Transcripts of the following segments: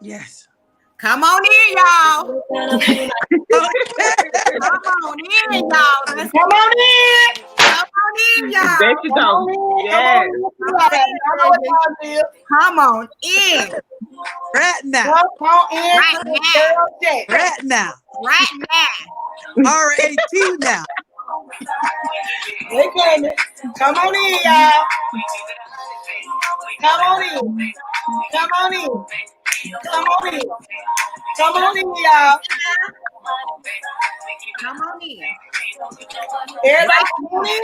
Yes. Come on in, y'all. Come on in, y'all. Come on in. Come on in, y'all. There you go. Yeah. Come on in. Right now. Come on in. Right now. Right now. Right now. R-A-T now. They coming. Come on in, y'all. Come on in. Come on in. Come on in. Come on in, y'all. Come on in. Everybody come on in.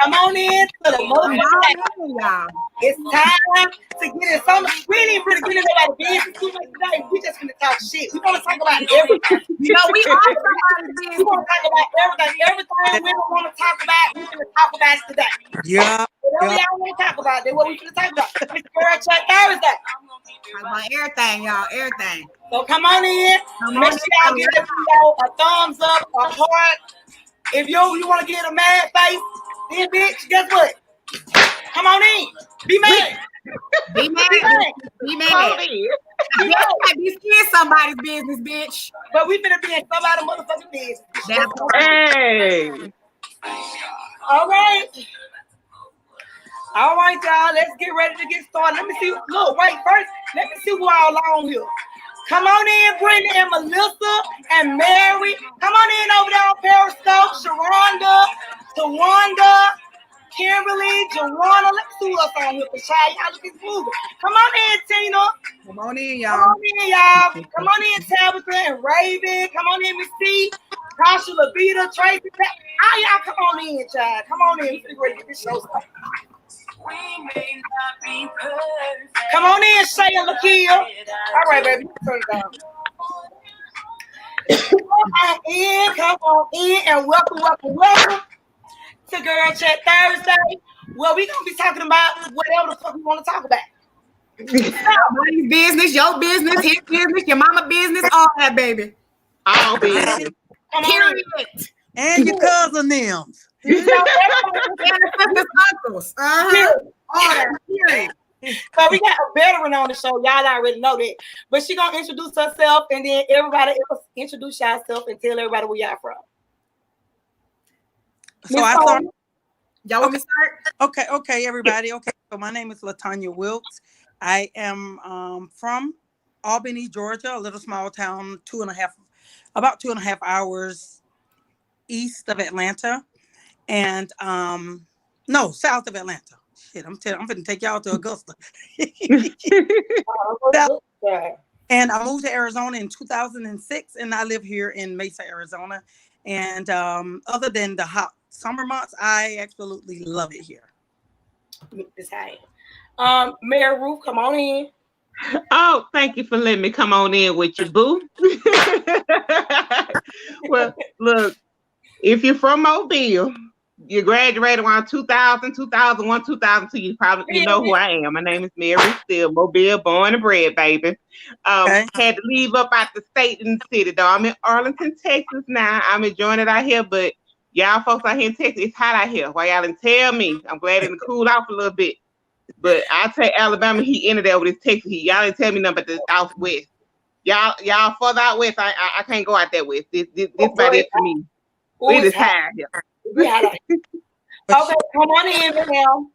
Come on in to the motherfucking y'all. It's time to get in some. We ain't even really getting into our business too much today. We just gonna talk shit. We gonna talk about everything. You know, we all somebody's We business. gonna talk about everything. Everything we don't want to talk about, we gonna talk about it today. Yeah. Whatever y'all want to talk about, that's what we gonna talk about. It's Girl Chat Thursday. Talk about everything, y'all. Everything. So come on in. Make sure y'all give this video a thumbs up, a heart. If you want to get a mad face, then bitch, guess what? Come on in. Be mad. Be mad. Be mad. Be mad. Be mad. You in somebody's business, bitch. But we finna be in somebody's motherfucking business. Hey. All right. All right, y'all. Let's get ready to get started. Let me see. Look, wait, first, let me see who all on here. Come on in, Brittany and Melissa and Mary. Come on in over there on Periscope. Sharonda, Tawanda, Kimberly, Joanna. Let's see what's on here for Shy. Y'all look at moving. Come on in, Tina. Come on in, Come y'all. on in, y'all. Come on in, Tabitha and Raven. Come on in, Miss C. Tasha, Lavita, Tracy. All y'all come on in, child. Come on in. We're ready to get this show started. Come on in, Shay and Lakia. All right, baby. Turn it down. Come on in, and welcome to Girl Chat Thursday. Well, we're going to be talking about whatever the fuck we want to talk about. Somebody's business, your business, his business, your mama business, all that, baby. All business. Period. And your cousin names. You know, uncles. All that. Period. So we got a veteran on the show. Y'all already know that. But she gonna introduce herself, and then everybody else introduce yourself and tell everybody where y'all from. So I start. Y'all want me to start? Okay, everybody. Okay, so my name is LaTanya Wilkes. I am from Albany, Georgia, a little small town, about 2.5 hours east of Atlanta, and south of Atlanta. Shit, I'm finna take y'all to Augusta. And I moved to Arizona in 2006, and I live here in Mesa, Arizona. And other than the hot summer months, I absolutely love it here. It's high. Mary Ruth, come on in. Oh, thank you for letting me come on in with you, boo. Well, look, if you're from Mobile, you graduated around 2000, 2001, 2002, you know who I am. My name is Mary Still, Mobile, born and bred, baby. Had to leave up out the state and the city, though. I'm in Arlington, Texas now. I'm enjoying it out here, but y'all folks out here in Texas, it's hot out here. Why y'all didn't tell me? I'm glad it cooled off a little bit. But I take Alabama heat into there with this Texas heat. Y'all didn't tell me nothing about the Southwest. Y'all further out west, I can't go out that west. This about it for me. It is high here. Okay, come on in, now.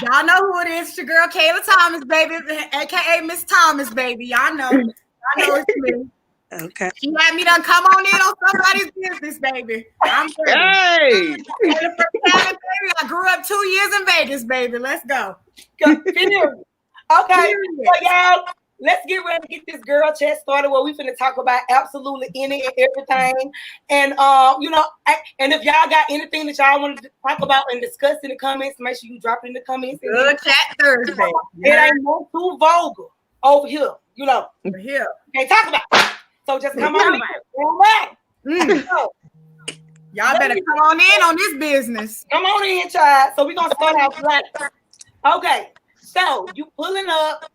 Y'all know who it is. It's your girl Kayla Thomas, baby, aka Miss Thomas, baby. Y'all know it's me. Okay. She had me done come on in on somebody's business, baby. I'm ready. Hey. And the first time, baby, I grew up 2 years in Vegas, baby. Let's go. Okay, so y'all, let's get ready to get this girl chat started where we finna talk about absolutely any and everything. And and if y'all got anything that y'all want to talk about and discuss in the comments, make sure you drop it in the comments. Good chat Thursday. It ain't no too vulgar over here, Over here. Can't talk about it. So just come on in. Y'all better come on in on this business. Come on in, child. So we're gonna start off right. Okay, so you pulling up,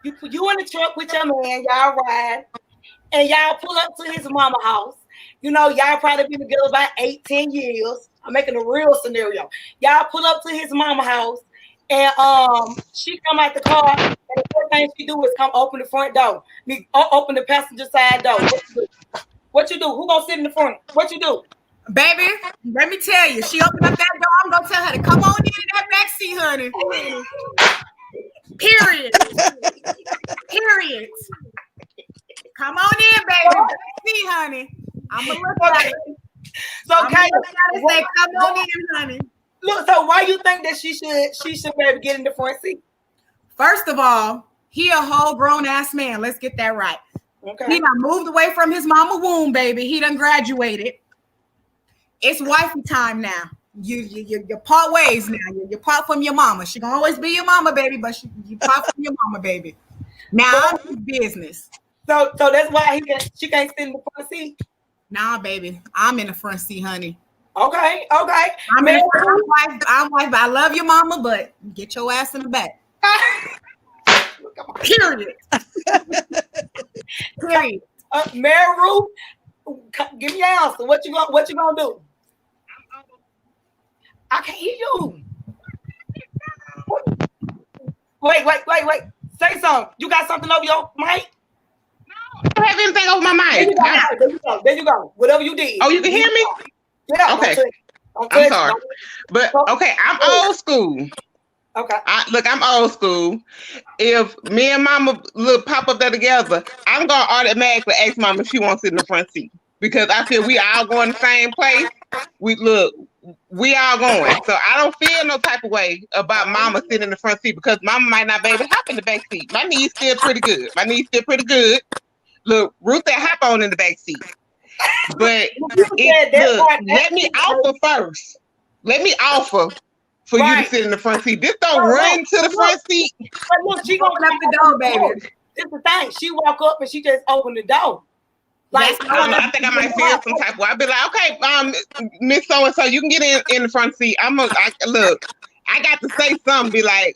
you in the truck with your man, y'all ride, and y'all pull up to his mama house, You know, y'all probably been together about 8-10 years. I'm making a real scenario. Y'all pull up to his mama house, and she come out the car, and the first thing she do is come open the front door. Open the passenger side door. What you do? Who gonna sit in the front? What you do? Baby, let me tell you, she opened up that door. I'm gonna tell her to come on in that back seat, honey. Period. Period. Come on in, baby. See, honey. I'm gonna look at it. So, okay. Say, come on in, honey. Look, so why you think that she should maybe get in the front seat? First of all, he a whole grown ass man. Let's get that right. Okay. He done moved away from his mama womb, baby. He done graduated. It's wifey time now. You part ways now. You part from your mama. She gonna always be your mama, baby, but you part from your mama, baby. Now I'm his business. So that's why she can't sit in the front seat. Nah, baby, I'm in the front seat, honey. Okay. I'm wife. I love your mama, but get your ass in the back. Period. Period. Mary Ruth, give me your answer. What you gonna do? I can't hear you. Wait. Say something. You got something over your mic? I don't have anything over my mic. There you go. Whatever you did. Oh, you can hear me? Yeah. Okay. I'm sorry. But okay, I'm old school. Okay. I'm old school. If me and mama pop up there together, I'm gonna automatically ask mama if she wants to sit in the front seat. Because I feel we all going the same place. We all going. So I don't feel no type of way about mama sitting in the front seat because mama might not be able to hop in the back seat. My knee's still pretty good. Look, Ruth said hop on in the back seat. But let me offer first. Let me offer for you to sit in the front seat. Just don't run to the front seat. But look, she gonna open the door, baby. This the thing. She walk up and she just open the door. Like I think I might feel some type of way. I'd be like, okay, Miss So and So, you can get in the front seat. Look, I got to say something. Be like,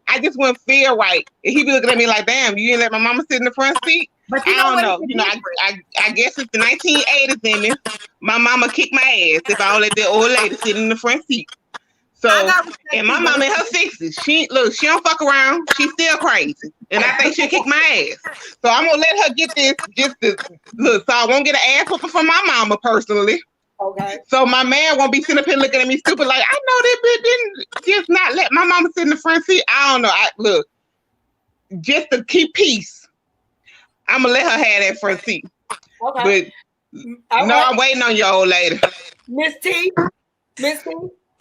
I just wouldn't feel right. And he be looking at me like, damn, you didn't let my mama sit in the front seat. But I don't know. You know, I guess it's the 1980s in me. My mama kicked my ass if I don't let the old lady sit in the front seat. So, and my mama in her 60s. She don't fuck around. She's still crazy. And I think she'll kick my ass. So I'm gonna let her get this so I won't get an ass whooping from my mama personally. Okay. So my man won't be sitting up here looking at me stupid like, I know that bitch didn't just not let my mama sit in the front seat. I don't know. Just to keep peace, I'm gonna let her have that front seat. Okay. But I'm waiting on your old lady. Miss T.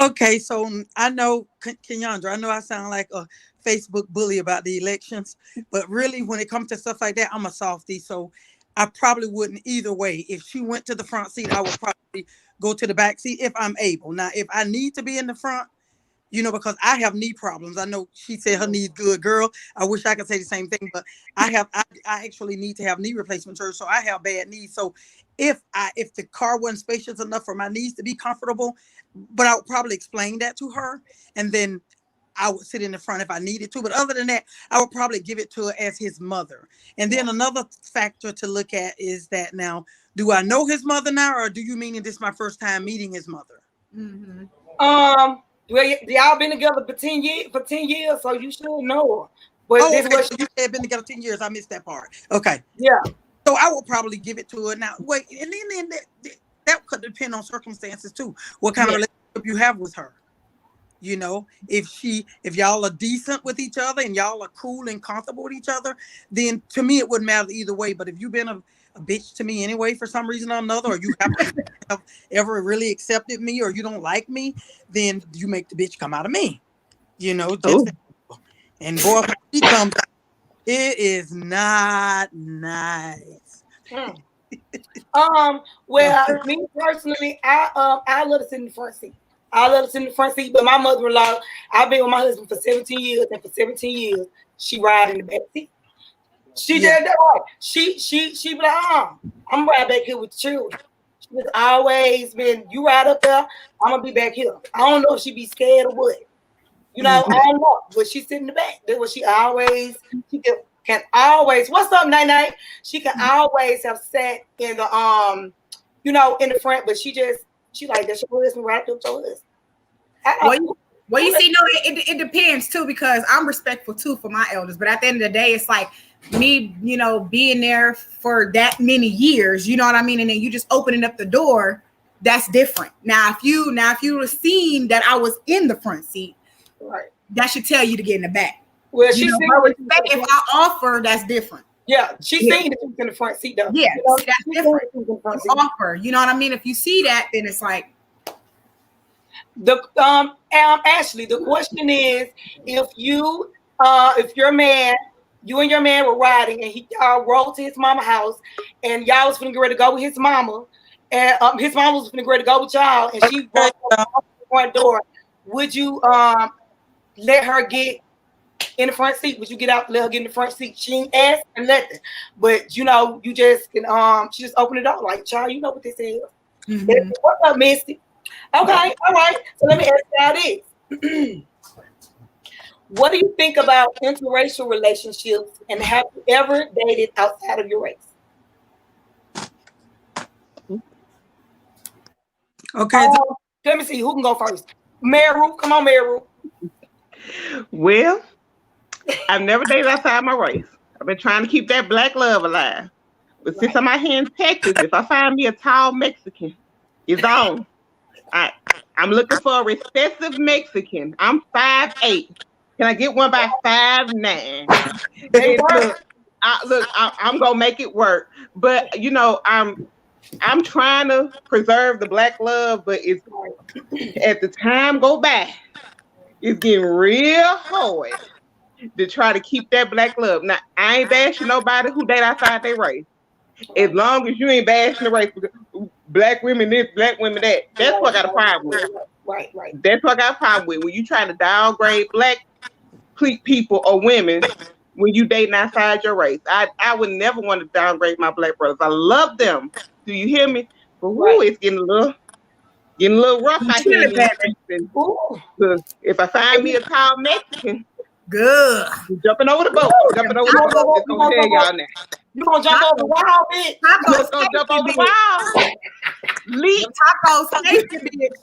Okay, so I know, Kenyandra, I know I sound like a Facebook bully about the elections, but really when it comes to stuff like that, I'm a softie, so I probably wouldn't either way. If she went to the front seat, I would probably go to the back seat if I'm able. Now, if I need to be in the front, because I have knee problems. I know she said her knee's good, girl. I wish I could say the same thing, but I actually need to have knee replacement surgery, so I have bad knees. So if the car wasn't spacious enough for my knees to be comfortable, but I would probably explain that to her, and then I would sit in the front if I needed to. But other than that, I would probably give it to her as his mother. And then another factor to look at is that now, do I know his mother now, or do you mean this is my first time meeting his mother? Mm-hmm. Well, y'all been together for 10 years, so you should know her. But you said been together 10 years. I missed that part. Okay. Yeah. So I would probably give it to her now. Wait, and then that could depend on circumstances too. What kind of relationship you have with her? If y'all are decent with each other and y'all are cool and comfortable with each other, then to me it wouldn't matter either way. But if you've been a bitch to me anyway for some reason or another, or you have ever really accepted me, or you don't like me, then you make the bitch come out of me. And boy, when she comes out, it is not nice. Well, me personally, I love to sit in the front seat. But my mother-in-law, I've been with my husband for 17 years, and for 17 years, she ride in the back seat. She did that right. She be like, I'm right back here with the children. She's always been, you ride up there, I'm gonna be back here. I don't know if she be scared or what. I don't know. But she sit in the back. That's what she can always, what's up, Night? She can always have sat in the you know, in the front, but she like that. She was right up to us. Well, you see, no, it depends too, because I'm respectful too for my elders. But at the end of the day, it's like me, you know, being there for that many years, you know what I mean? And then you just opening up the door, that's different. Now, if you would have seen that I was in the front seat, right, that should tell you to get in the back. Well, she said, if I offer, that's different. Yeah, she's saying that she was in the front seat though. Yeah, you know, see, that's different. Offer, you know what I mean? If you see that, then it's like the Ashley, the question is, if your man, you and your man were riding and y'all rolled to his mama house and y'all was finna get ready to go with his mama, and his mama was finna get ready to go with y'all, and she rolled up the front door, would you let her get in the front seat? Would you get out, let her get in the front seat? She ain't asked or nothing, but you know, you just can she just opened the door like, child, you know what this is. Mm-hmm. What's up, Misty? Okay, all right. So let me ask you this. What do you think about interracial relationships, and have you ever dated outside of your race? Okay. Let me see who can go first. Meru, come on, Meru. Well, I've never dated outside my race. I've been trying to keep that black love alive. But since I'm out here in Texas, if I find me a tall Mexican, it's on. I'm looking for a recessive Mexican. I'm 5'8". Can I get one by 5'9"? I'm gonna make it work. But you know, I'm trying to preserve the black love, but it's as the time go by, it's getting real hard to try to keep that black love. Now, I ain't bashing nobody who date outside their race. As long as you ain't bashing the race, black women this, black women that. That's what I got a problem with. Right. That's what I got a problem with. When you trying to downgrade black people or women when you dating outside your race. I would never want to downgrade my black brothers. I love them. Do you hear me? But it's getting a little rough out here. If I find me a tall Mexican, good. I'm jumping over the boat. Just gonna tell y'all now. You gonna jump over the wall, bitch? Just gonna jump over the wall. Leap. Tacos, tasting bitch.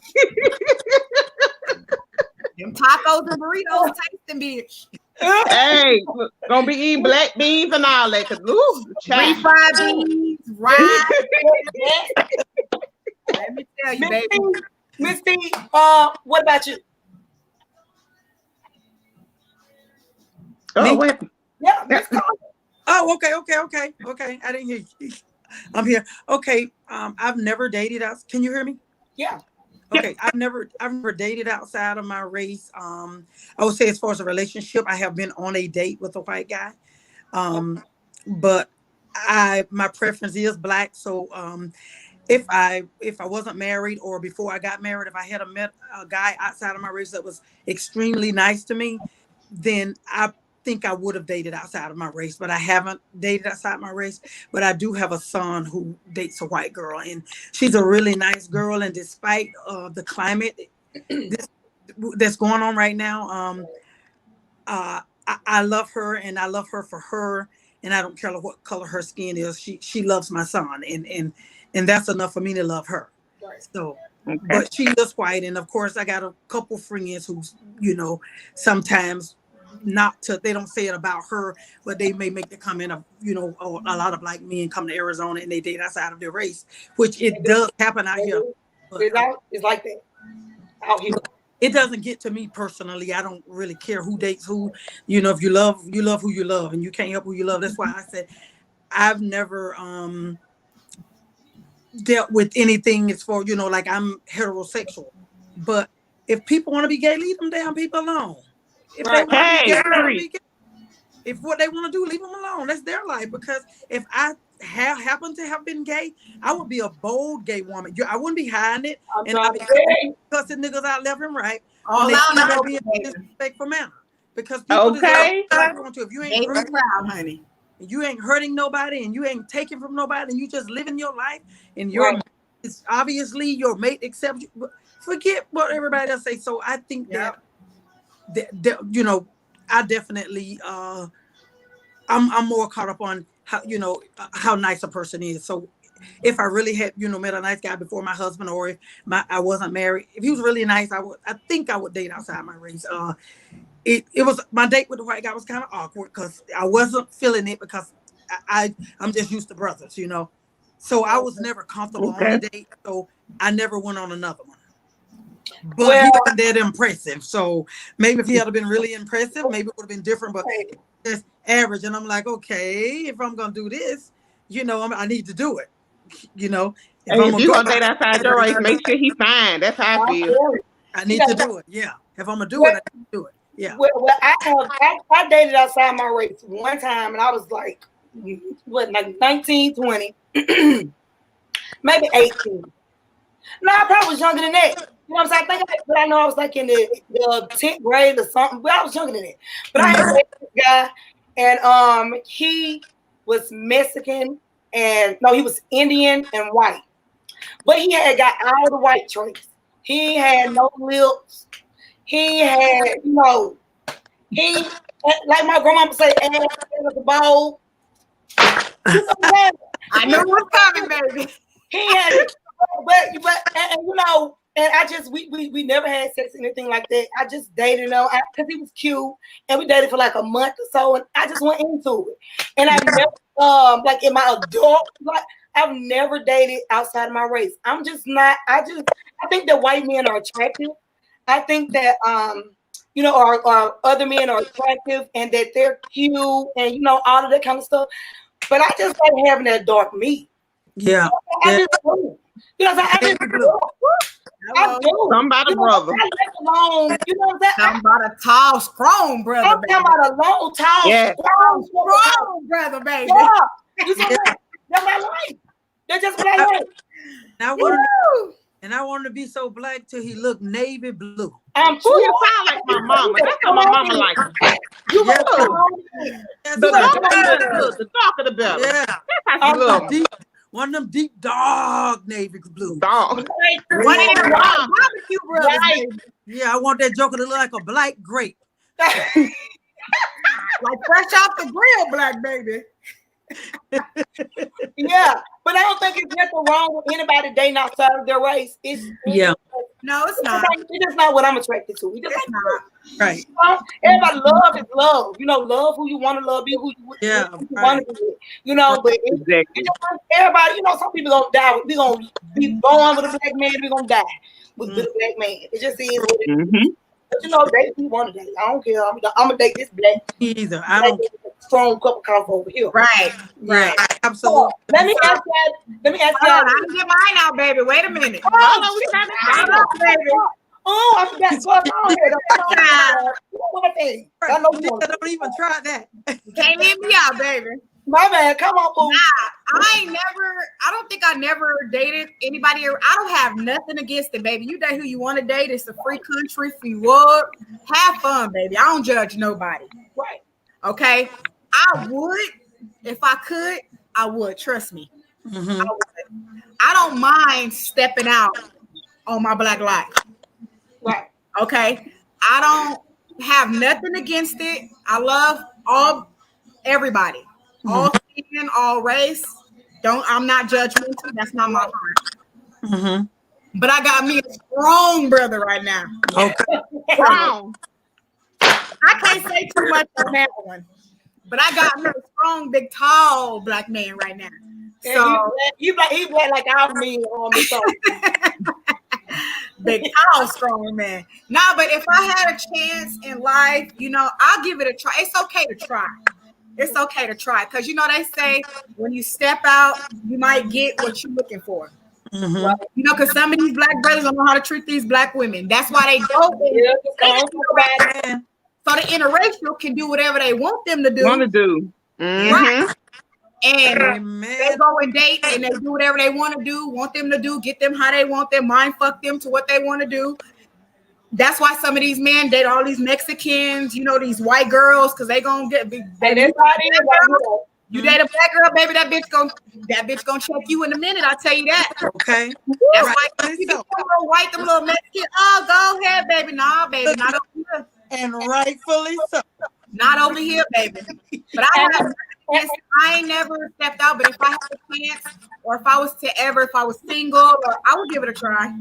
Them tacos and burritos tasting bitch. Hey, gonna be eating black beans and all that. Refried beans, right? Let me tell you, baby. Misty, what about you? Oh, wait. Yeah. Oh, okay. I didn't hear you. I'm here. Okay. I've never dated out. Can you hear me? Yeah. Okay. I've never dated outside of my race. I would say as far as a relationship, I have been on a date with a white guy. But my preference is black. So if I wasn't married, or before I got married, if I had met a guy outside of my race that was extremely nice to me, then I think I would have dated outside of my race. But I haven't dated outside my race. But I do have a son who dates a white girl, and she's a really nice girl. And despite the climate that's going on right now, I love her, and I love her for her, and I don't care what color her skin is. She loves my son, and that's enough for me to love her. Right. So, okay. But she is white, and of course I got a couple friends who, you know, sometimes they don't say it about her, but they may make the comment of, you know, a lot of black men come to Arizona and they date outside of their race, which it does happen out here. But, it's like that out here. It doesn't get to me personally. I don't really care who dates who. You know, if you love who you love, and you can't help who you love. That's why I said I've never dealt with anything as far, you know, like I'm heterosexual. But if people want to be gay, leave them damn people alone. If they want to be gay, let them be gay. If what they want to do, leave them alone. That's their life. Because if I happen to have been gay, I would be a bold gay woman. I wouldn't be hiding it, and I'd be cussing niggas out left and right. I'll be in a disrespectful manner. Because people deserve to. If you ain't honey, you ain't hurting nobody, and you ain't taking from nobody, and you just living your life, and it's obviously your mate accepts you. Forget what everybody else say. So I think that you know, I definitely I'm more caught up on how, you know, how nice a person is. So if I really had, met a nice guy before my husband, or if I wasn't married, if he was really nice, I think I would date outside my race. It was, my date with the white guy was kind of awkward because I wasn't feeling it because I'm just used to brothers, So I was never comfortable on a date, so I never went on another one. But he wasn't that impressive. So maybe if he had been really impressive, maybe it would have been different. But it's average, and I'm like, okay, if I'm gonna do this, I need to do it. If you're gonna date outside your race, make sure he's fine. That's how I feel. I need to do it. Yeah. If I'm gonna do it, I need to do it. Yeah. Well, I dated outside my race one time, and I was like, like 19, 20, maybe 18. No, I probably was younger than that. You know what I'm saying? But I know I was like in the 10th grade or something. But I was younger than that. But I had this guy, and he was Mexican, and no, he was Indian and white. But he had got all the white traits. He had no lips. He had, he like my grandma would say, ass with the bowl. I know what's coming, baby. He had, and I just we never had sex or anything like that. I just dated him because he was cute, and we dated for like a month or so, and I just went into it. And I never, like in my adult life, I've never dated outside of my race. I'm just not. I think that white men are attractive. I think that our other men are attractive and that they're cute and all of that kind of stuff. But I just like having that dark meat. Yeah. I just do. I do. Somebody brother. Alone, what I'm saying? Talking about a tall, strong brother. I'm talking about a long, tall, strong brother, baby. Yeah. That's my life. That's just what I like. And I wanted to be so black till he looked navy blue. I'm Who you sound like my mama? That's how my mama like it. The darker the better. Yeah. That's how she love me. One of them deep, dark navy blue. Dog. Barbecue brothers. Yeah, I want that joker to look like a black grape. Like fresh off the grill, black baby. Yeah, but I don't think it's nothing wrong with anybody dating outside of their race. No, it's not. It's just not what I'm attracted to. It's not. Right. Everybody love is love. Love who you want to love, be who you want to be. But exactly. Everybody, some people gonna die. We gonna be born with a black man. We gonna die with a black man. It just is what it is. Mm-hmm. But date who you want to date. I don't care. I'm gonna date this black. Either I don't. Strong cup of coffee over here. Right. Absolutely. Let me ask you. I'm gonna get mine out, baby. Wait a minute. Baby. Oh, I forgot. Go on here. I know you don't even try that. You can't leave me out, baby. My man, come on, boo. Nah, I don't think I never dated anybody. I don't have nothing against it, baby. You date who you want to date. It's a free country. Free world. Have fun, baby. I don't judge nobody. Right. Okay. I would, if I could, I would. Trust me. Mm-hmm. I would. I don't mind stepping out on my black life. Right. Okay. I don't have nothing against it. I love everybody. Mm-hmm. All skin, all race. I'm not judgmental. That's not my heart. Mm-hmm. But I got me a strong brother right now. Okay. Strong. I can't say too much on that one. But I got me a strong, big, tall black man right now. So he black like our men on me. So. Big, tall, strong man. Nah, but if I had a chance in life, I'll give it a try. It's okay to try. It's okay to try. Because, they say when you step out, you might get what you're looking for. Mm-hmm. Right? Because some of these black brothers don't know how to treat these black women. That's why they go there. So the interracial can do whatever they want them to do. Mm-hmm. Right. And they go and date and they do whatever they want them to do, get them how they want them, mind fuck them to what they want to do. That's why some of these men date all these Mexicans, these white girls, because they gonna get big. You date a black girl, baby, that bitch gonna check you in a minute. I'll tell you that. Okay. That's why you them little white, them little Mexican. Oh, go ahead, baby. Nah, baby, not over here. And rightfully so. Not over here, baby. But I ain't never stepped out. But if I have a chance, or if I was single, or I would give it a try.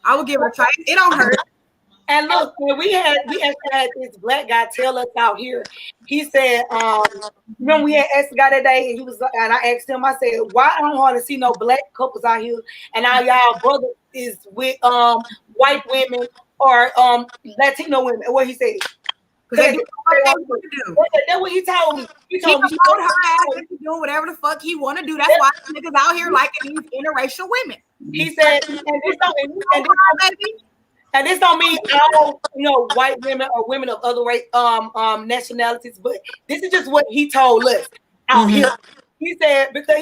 I would give it a try. It don't hurt. And look, when we actually had this black guy tell us out here. He said, remember we had asked the guy that day, and he was, and I asked him, I said, why I don't want to see no black couples out here, and now y'all brother is with white women or Latino women? What he said? Because That's what he told me. He told me her ass into doing whatever the fuck he want to do. That's why niggas out here liking these interracial women. He said, and this don't mean all white women or women of other race nationalities, but this is just what he told us out here. He said because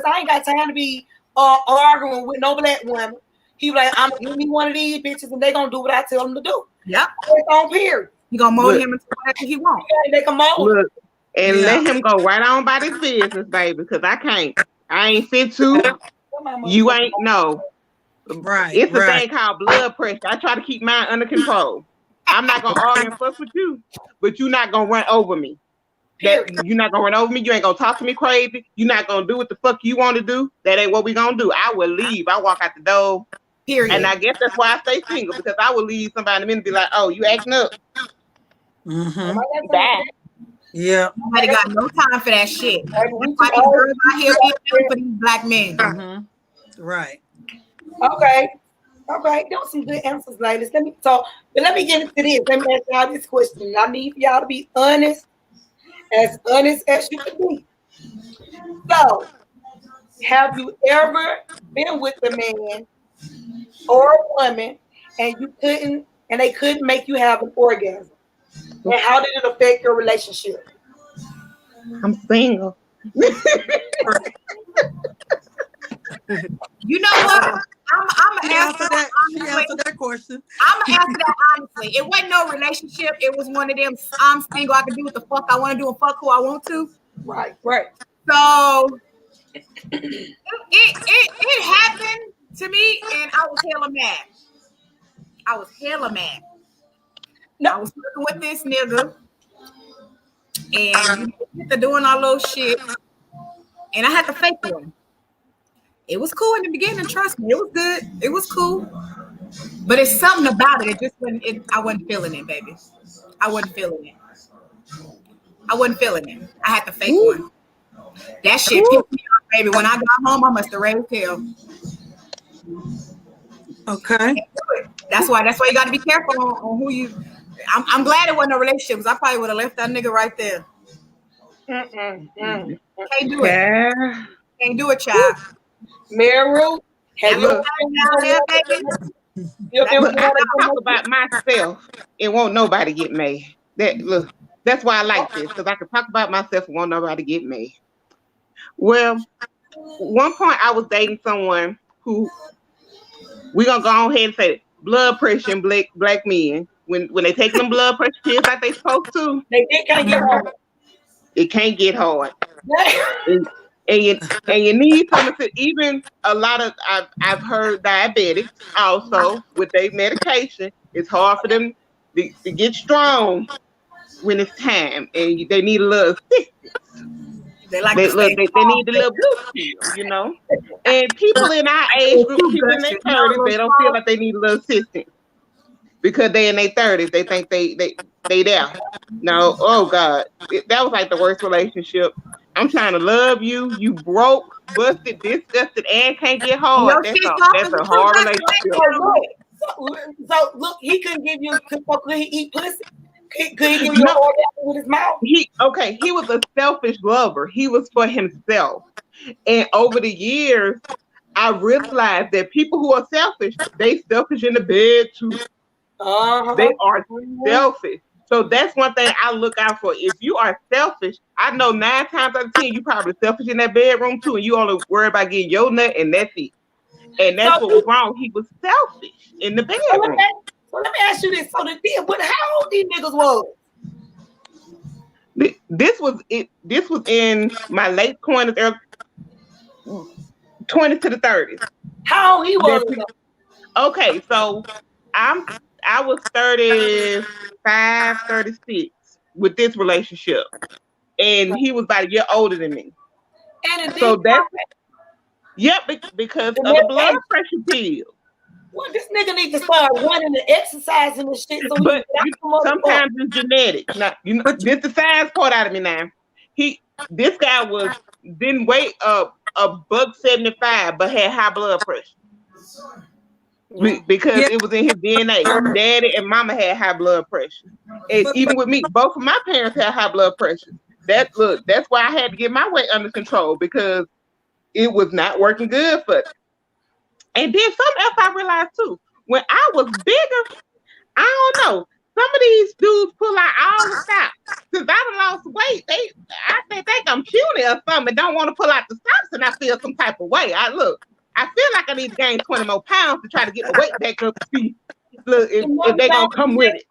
I ain't got time to be arguing with no black woman. He was like, I'm gonna give me one of these bitches and they gonna do what I tell them to do. Yep. It's on period. You gonna mold him into whatever he wants. They can mold. Look, and let him go right on by this business, baby, because I can't. I ain't fit to. You ain't no. Right. It's a thing called blood pressure. I try to keep mine under control. I'm not gonna argue and fuss with you, but you're not gonna run over me. You're not gonna run over me. You ain't gonna talk to me crazy. You're not gonna do what the fuck you want to do. That ain't what we gonna do. I will leave. I walk out the door. Period. And I guess that's why I stay single, because I will leave somebody in a minute and be like, "Oh, you acting up." Bye. Yeah. Nobody got no time for that shit. That's why these girls out here being for these black men. Right. Okay. Those some good answers, ladies. Let me get into this. Let me ask y'all this question. I need for y'all to be honest as you can be. So, have you ever been with a man or a woman and they couldn't make you have an orgasm? And how did it affect your relationship? I'm single. You know what? I'm gonna answer that. She answered that question. I'm gonna answer that honestly. It wasn't no relationship. It was one of them. I'm single. I can do what the fuck I want to do and fuck who I want to. Right. So it happened to me, and I was hella mad. No. I was working with this nigga, and they're doing all those shit, and I had to fake one. It was cool in the beginning, trust me. It was good. It was cool. But it's something about it. It just wasn't, I wasn't feeling it, baby. I wasn't feeling it. I had to fake one. That shit pissed me off, baby. When I got home, I must have raised hell. Okay. That's why you got to be careful on who you. I'm glad it wasn't a relationship, because I probably would have left that nigga right there. Can't do it. Can't do it, child. Meryl, have you I talk about myself and won't nobody get mad. That's why I like this, because I can talk about myself and won't nobody get mad. Well, one point I was dating someone who, we're gonna go ahead and say blood pressure in black men. When they take them blood pressure pills like they supposed to, it can't get hard. It can't get hard. And you need something. Even a lot of I've heard diabetics also with their medication. It's hard for them to get strong when it's time, and they need a little assistance. They need a little boost, you know. And people in our age group, people in their 30s, they don't feel like they need a little assistance because they in their 30s. They think they there. No, oh God, that was like the worst relationship. I'm trying to love you. You broke, busted, disgusted, and can't get hard. That's a hard relationship. So look, he couldn't give you. Could he eat pussy? Could he give you orgasm with his mouth? He was a selfish lover. He was for himself. And over the years, I realized that people who are selfish, they selfish in the bed too. They are selfish. So that's one thing I look out for. If you are selfish, I know 9 times out of 10, you probably selfish in that bedroom too, and you only worry about getting your nut, and that's it. And that's what was wrong. He was selfish in the bedroom. So let me ask you this. So but how old these niggas was? This was in my late 20s, early 20s to the 30s. How old he was? Okay, so I was 35, 36 with this relationship, and he was about a year older than me. And so that's Yep, because of the blood pressure pill. Well, this nigga needs to start running and exercising and shit. So But sometimes it's genetic. Now, this the science part out of me now. This guy didn't weigh $175, but had high blood pressure. Because it was in his DNA. Daddy and mama had high blood pressure. And even with me, both of my parents had high blood pressure. That's why I had to get my weight under control, because it was not working good for me. And then something else I realized too, when I was bigger, I don't know, some of these dudes pull out all the stops. Since I done lost weight, I think I'm puny or something and don't want to pull out the stops, and I feel some type of way. I feel like I need to gain 20 more pounds to try to get my weight back up to see if they gonna come with it.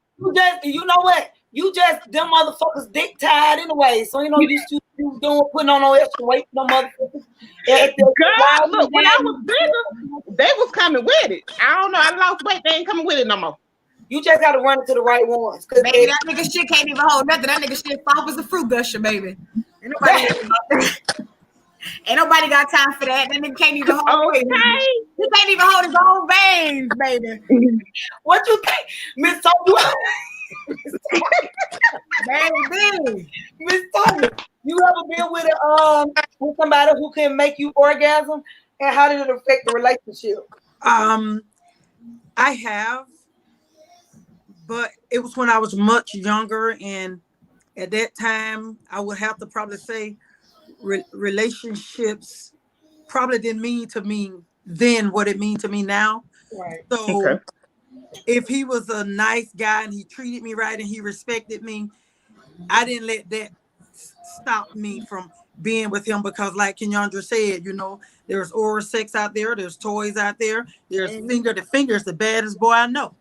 You know what? You just them motherfuckers dick tied anyway. So you know you doing putting on no extra weight, no motherfuckers. God, look, when I was bigger, they was coming with it. I don't know. I lost weight. They ain't coming with it no more. You just got to run into the right ones. Baby, that nigga shit can't even hold nothing. That nigga shit soft as a fruit gusher, baby. Ain't nobody got time for that. That nigga can't even hold it. He can't even hold his own veins, baby. What you think, Miss Sonia? Baby, Miss Sonia, you ever been with somebody who can make you orgasm, and how did it affect the relationship? I have, but it was when I was much younger, and at that time, I would have to probably say relationships probably didn't mean to me then what it means to me now. Right. So if he was a nice guy and he treated me right and he respected me, I didn't let that stop me from being with him, because like Kenyandra said, you know, there's oral sex out there, there's toys out there, there's finger to fingers, the baddest boy I know,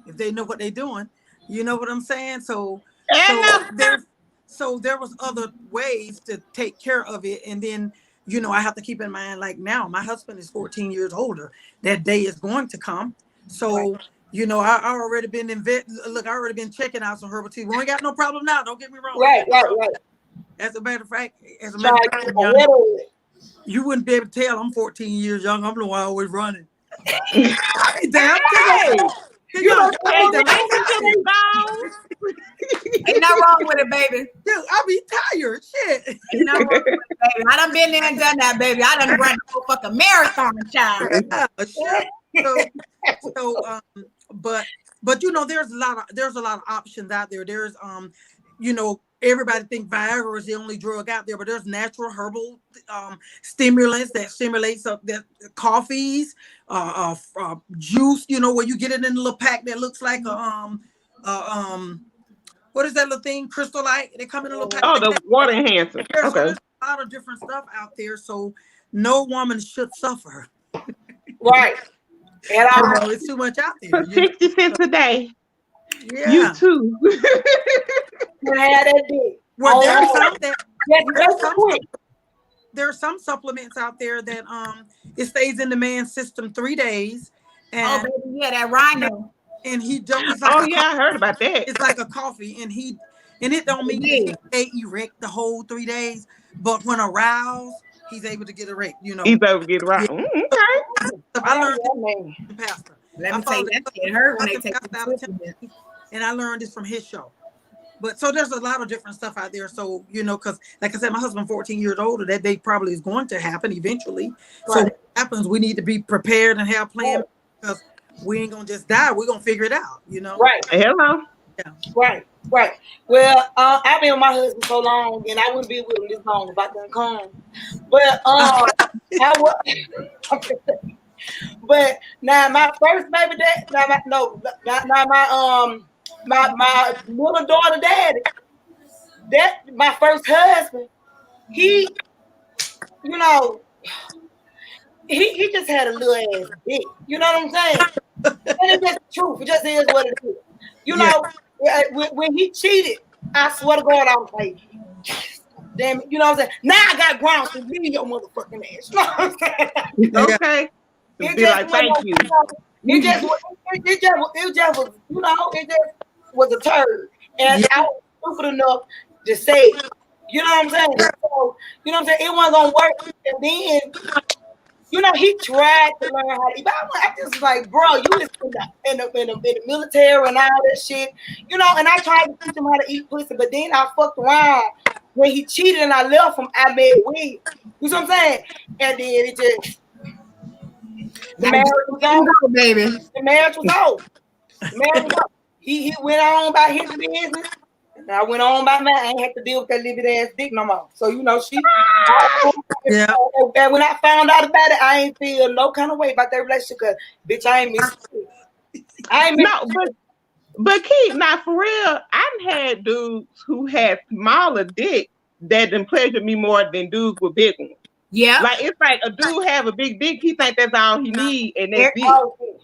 if they know what they're doing. You know what I'm saying? So there was other ways to take care of it. And then, you know, I have to keep in mind, like now, my husband is 14 years older. That day is going to come. So, you know, I already been I already been checking out some herbal tea. We ain't got no problem now. Don't get me wrong. Right. As a matter of fact, you wouldn't be able to tell I'm 14 years young. I'm the one always running. Damn. Ain't nothing wrong with it, baby. Dude, I'll be tired. Shit. Ain't nothing wrong with it, baby. I done been there and done that, baby. I done run the whole fucking marathon, child. But you know, there's a lot of options out there. There's you know, everybody think Viagra is the only drug out there, but there's natural herbal stimulants that stimulates that coffees, juice, you know, where you get it in a little pack that looks like what is that little thing? Crystal Light. They come in a little pack. Oh, the water enhancer. Okay. There's a lot of different stuff out there, so no woman should suffer. Right. And I know it's too much out there. For 60 cents a day. Yeah. You too. Well, there are some supplements out there that it stays in the man's system 3 days. And baby, yeah, that rhino. And he don't. Like I heard about that. It's like a coffee, and it don't mean he stay erect the whole 3 days, but when aroused, he's able to get erect. You know, he's able to get aroused. Yeah. Okay. I learned this from Pastor. Let me tell you, that shit hurt when they take the and I learned this from his show. But so there's a lot of different stuff out there. So, you know, because like I said, my husband 14 years older, that day probably is going to happen eventually. Right. So what happens, we need to be prepared and have plans, because we ain't gonna just die. We're gonna figure it out, you know. Right. Hello. Yeah. Right. Well, I've been with my husband so long, and I wouldn't be with him this long if I couldn't come. But I was. But now my first baby dad, my little daughter daddy, that my first husband, he, you know, he just had a little ass dick. You know what I'm saying? And it's just the truth. It just is what it is. You know, when he cheated, I swear to God, I was like, damn it, you know what I'm saying? Now I got grounds to leave your motherfucking ass. You know what I'm saying? Okay. It be like, thank you. It just was, you know, it just was a turd. And I was stupid enough to say it. You know what I'm saying? So, you know what I'm saying? It wasn't gonna work. And then You know, he tried to learn how to eat, but I just like, bro, you was in the military and all that shit, you know. And I tried to teach him how to eat pussy, but then I fucked around when he cheated and I left him. I made weed. You see what I'm saying? And then it just the marriage was over, baby. The marriage was over. The marriage was over. He went on about his business. And I went on by mine. I ain't had to deal with that little ass dick no more. So you know, Yeah. And when I found out about it, I ain't feel no kind of way about that relationship. Cause bitch, I ain't miss it. I ain't miss No, but Keith, not for real. I done had dudes who had smaller dick that done pleasured me more than dudes with big ones. Yeah. Like it's like a dude have a big dick, he think that's all he need, and that's it.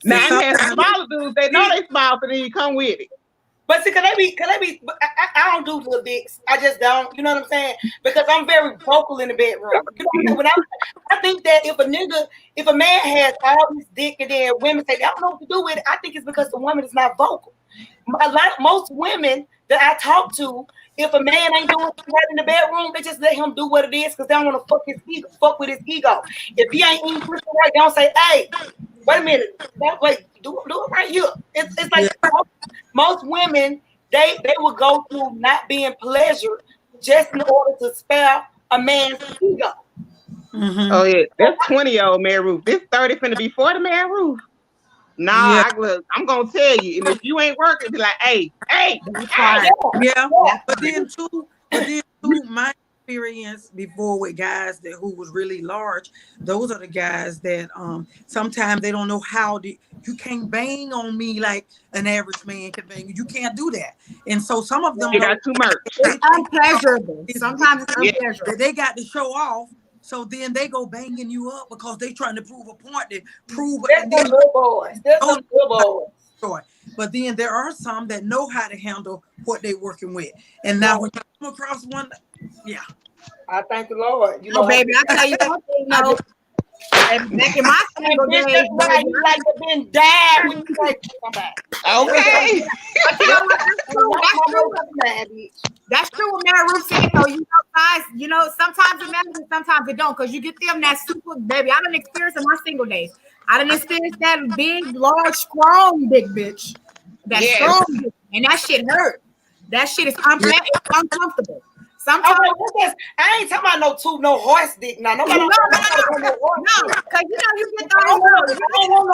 Now I had smaller dudes, they know they small, so then you come with it. But see, can they be? I don't do little dicks. I just don't. You know what I'm saying? Because I'm very vocal in the bedroom. You know, when I think that if a man has all this dick and then women say they don't know what to do with it, I think it's because the woman is not vocal. Most women that I talk to, if a man ain't doing something right in the bedroom, they just let him do what it is because they don't want to fuck with his ego. If he ain't eating pussy right, they don't say, "Hey, wait a minute, wait, do it right here." It's like most women, they will go through not being pleasured just in order to spare a man's ego. Mm-hmm. Oh yeah, that's 20-year-old Mary Ruth. This 30 finna be 40 Mary Ruth. Nah, Yeah. I'm gonna tell you, and if you ain't working, be like, hey. Yeah. But then too, my experience before with guys who was really large, those are the guys that sometimes they don't know how to. You can't bang on me like an average man can bang. You can't do that. And so some of them They got too much. It's unpleasurable. Sometimes it's unpleasurable. They got to show off. So then they go banging you up because they trying to prove a point. They prove That's some little boys. That's some little boys. But then there are some that know how to handle what they're working with. And now when you come across one, yeah. I thank the Lord. You know, baby, I tell you one thing, no. Back in my single days, you like to been died when you like somebody. Okay. But you know what? That's true what Mary Ruth said, though. You know, guys, you know, sometimes it matters and sometimes it don't, because you get them that super, baby. I done experienced in my single days. I done experienced that big, large, strong, big bitch. That strong bitch. And that shit hurt. That shit is uncomfortable. Sometimes I ain't talking about no horse dick now. No, because you know you get those. I don't want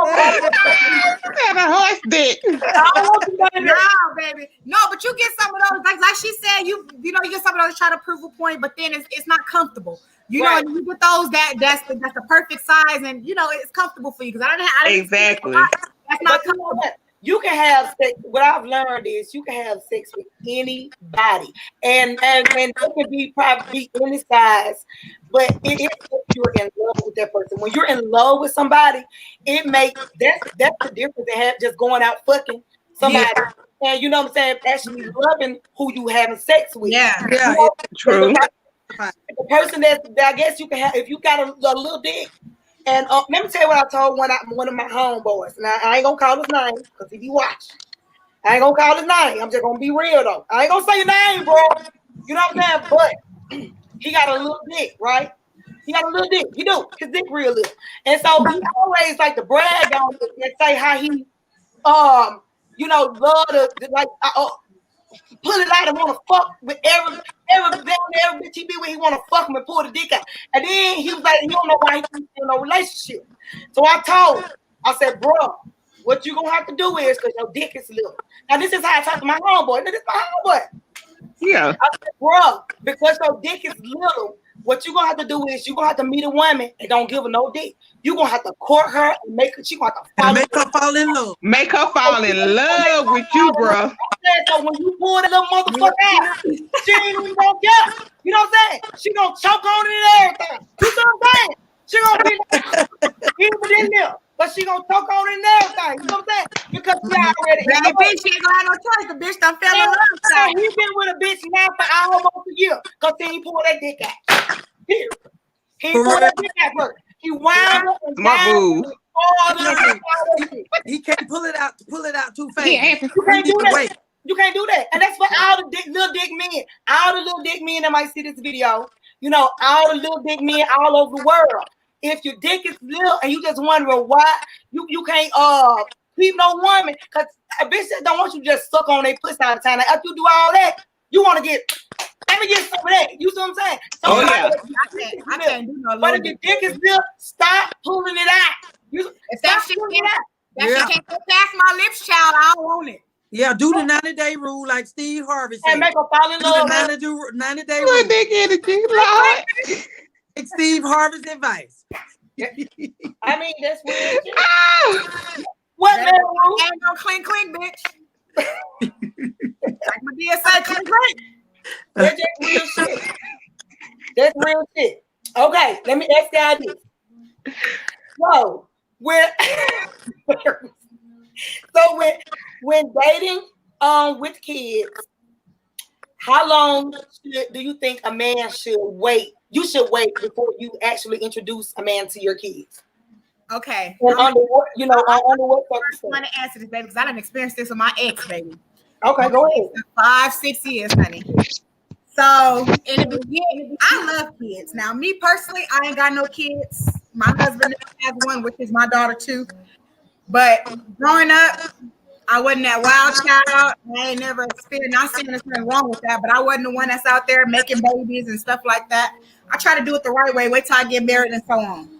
no horse dick. No, baby. No, but you get some of those, like she said, you know, you get some of those try to prove a point, but then it's not comfortable. You know, you get those that's the perfect size, and you know it's comfortable for you because I didn't exactly. That's not comfortable. You can have sex. What I've learned is you can have sex with anybody, and it can be probably any size, but it is if you're in love with that person. When you're in love with somebody, it makes that's the difference in just going out fucking somebody, and you know what I'm saying, actually loving who you having sex with. Yeah, you know, true. The person that I guess you can have if you got a little dick. And let me tell you what I told one of my homeboys. Now, I ain't going to call his name because he be watching. I ain't going to call his name. I'm just going to be real, though. I ain't going to say your name, bro. You know what I'm saying? But he got a little dick, right? He got a little dick. He do. His dick real little. And so he always like to brag on it and say how he, you know, love to like, pull it out and want to fuck with every bitch he be with. He want to fuck him and pull the dick out. And then he was like, he don't know why he can't feel no relationship. So I told him, I said, bro, what you gonna have to do is, because your dick is little. Now this is how I talk to my homeboy. This is my homeboy. Yeah. I said, bro, because your dick is little, what you gonna have to do is you gonna have to meet a woman and don't give her no dick. You gonna have to court her and make her. She gonna have to fall in love. Make her fall in love with you, bro. So when you pull that little motherfucker out, she ain't even gonna get. You know what I'm saying? She gonna choke on it and everything. You know what I'm saying? She gonna be even in there, but she gonna choke on it and everything. You know what I'm saying? Because she already. That bitch ain't gonna have no choice. The bitch done fell in love. He been with a bitch now for almost a year. Cause then he pulled that dick out. Here. He pulled that dick out first. He wound up and down. He can't pull it out too fast. You can't do that. You can't do that. And that's for all the little dick men. All the little dick men that might see this video. You know, all the little dick men all over the world. if your dick is little and you just wondering why you can't keep no woman, because a bitch that don't want you to just suck on their pussy all the time. Like, after you do all that, you want to get. Let me get some of that. You see what I'm saying? So Oh, yeah. I can't do no but little if your dick. dick is little, stop pulling it out. If that Stop shit pulling it can't, out. that Yeah. shit can't go past my lips, child, I don't want it. Yeah, do the 90-day rule like Steve Harvey And said. make her fall in Do the love. 90-day What rule. they get it, Lord? Take Steve Harvey's advice. I mean, that's weird. Ah! What That man rule? ain't no clink, bitch. Like my dear say, clink. That's just real shit. That's real shit. Okay, let me ask y'all this. So when when dating with kids, how long do you think a man should wait? You should wait before you actually introduce a man to your kids. Okay. And under what I circumstances? want to answer this, baby, because I done experienced this with my ex, baby. Okay, go ahead. 5-6 years, honey. So in the beginning, I love kids. Now, me personally, I ain't got no kids. My husband has one, which is my daughter too. But growing up, I wasn't that wild child. I ain't never experienced. Not saying there's nothing wrong with that, but I wasn't the one that's out there making babies and stuff like that. I try to do it the right way. Wait till I get married and so on.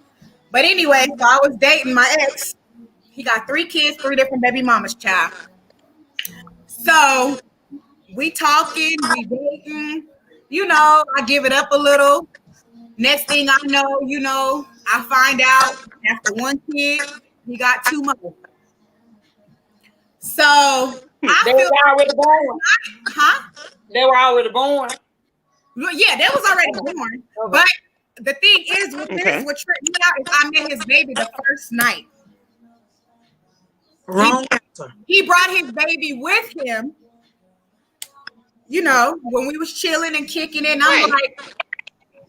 But anyway, so I was dating my ex. He got 3 kids, 3 different baby mamas, child. So we talking, we dating, I give it up a little. Next thing I know, I find out after 1 kid, he got 2 more. So I They feel were already born. huh? They were already born. Well, yeah, they was already born. But the thing is, with Okay. this, what tripped me out is I met his baby the first night. Wrong answer. He brought his baby with him. When we was chilling and kicking it, and I'm like,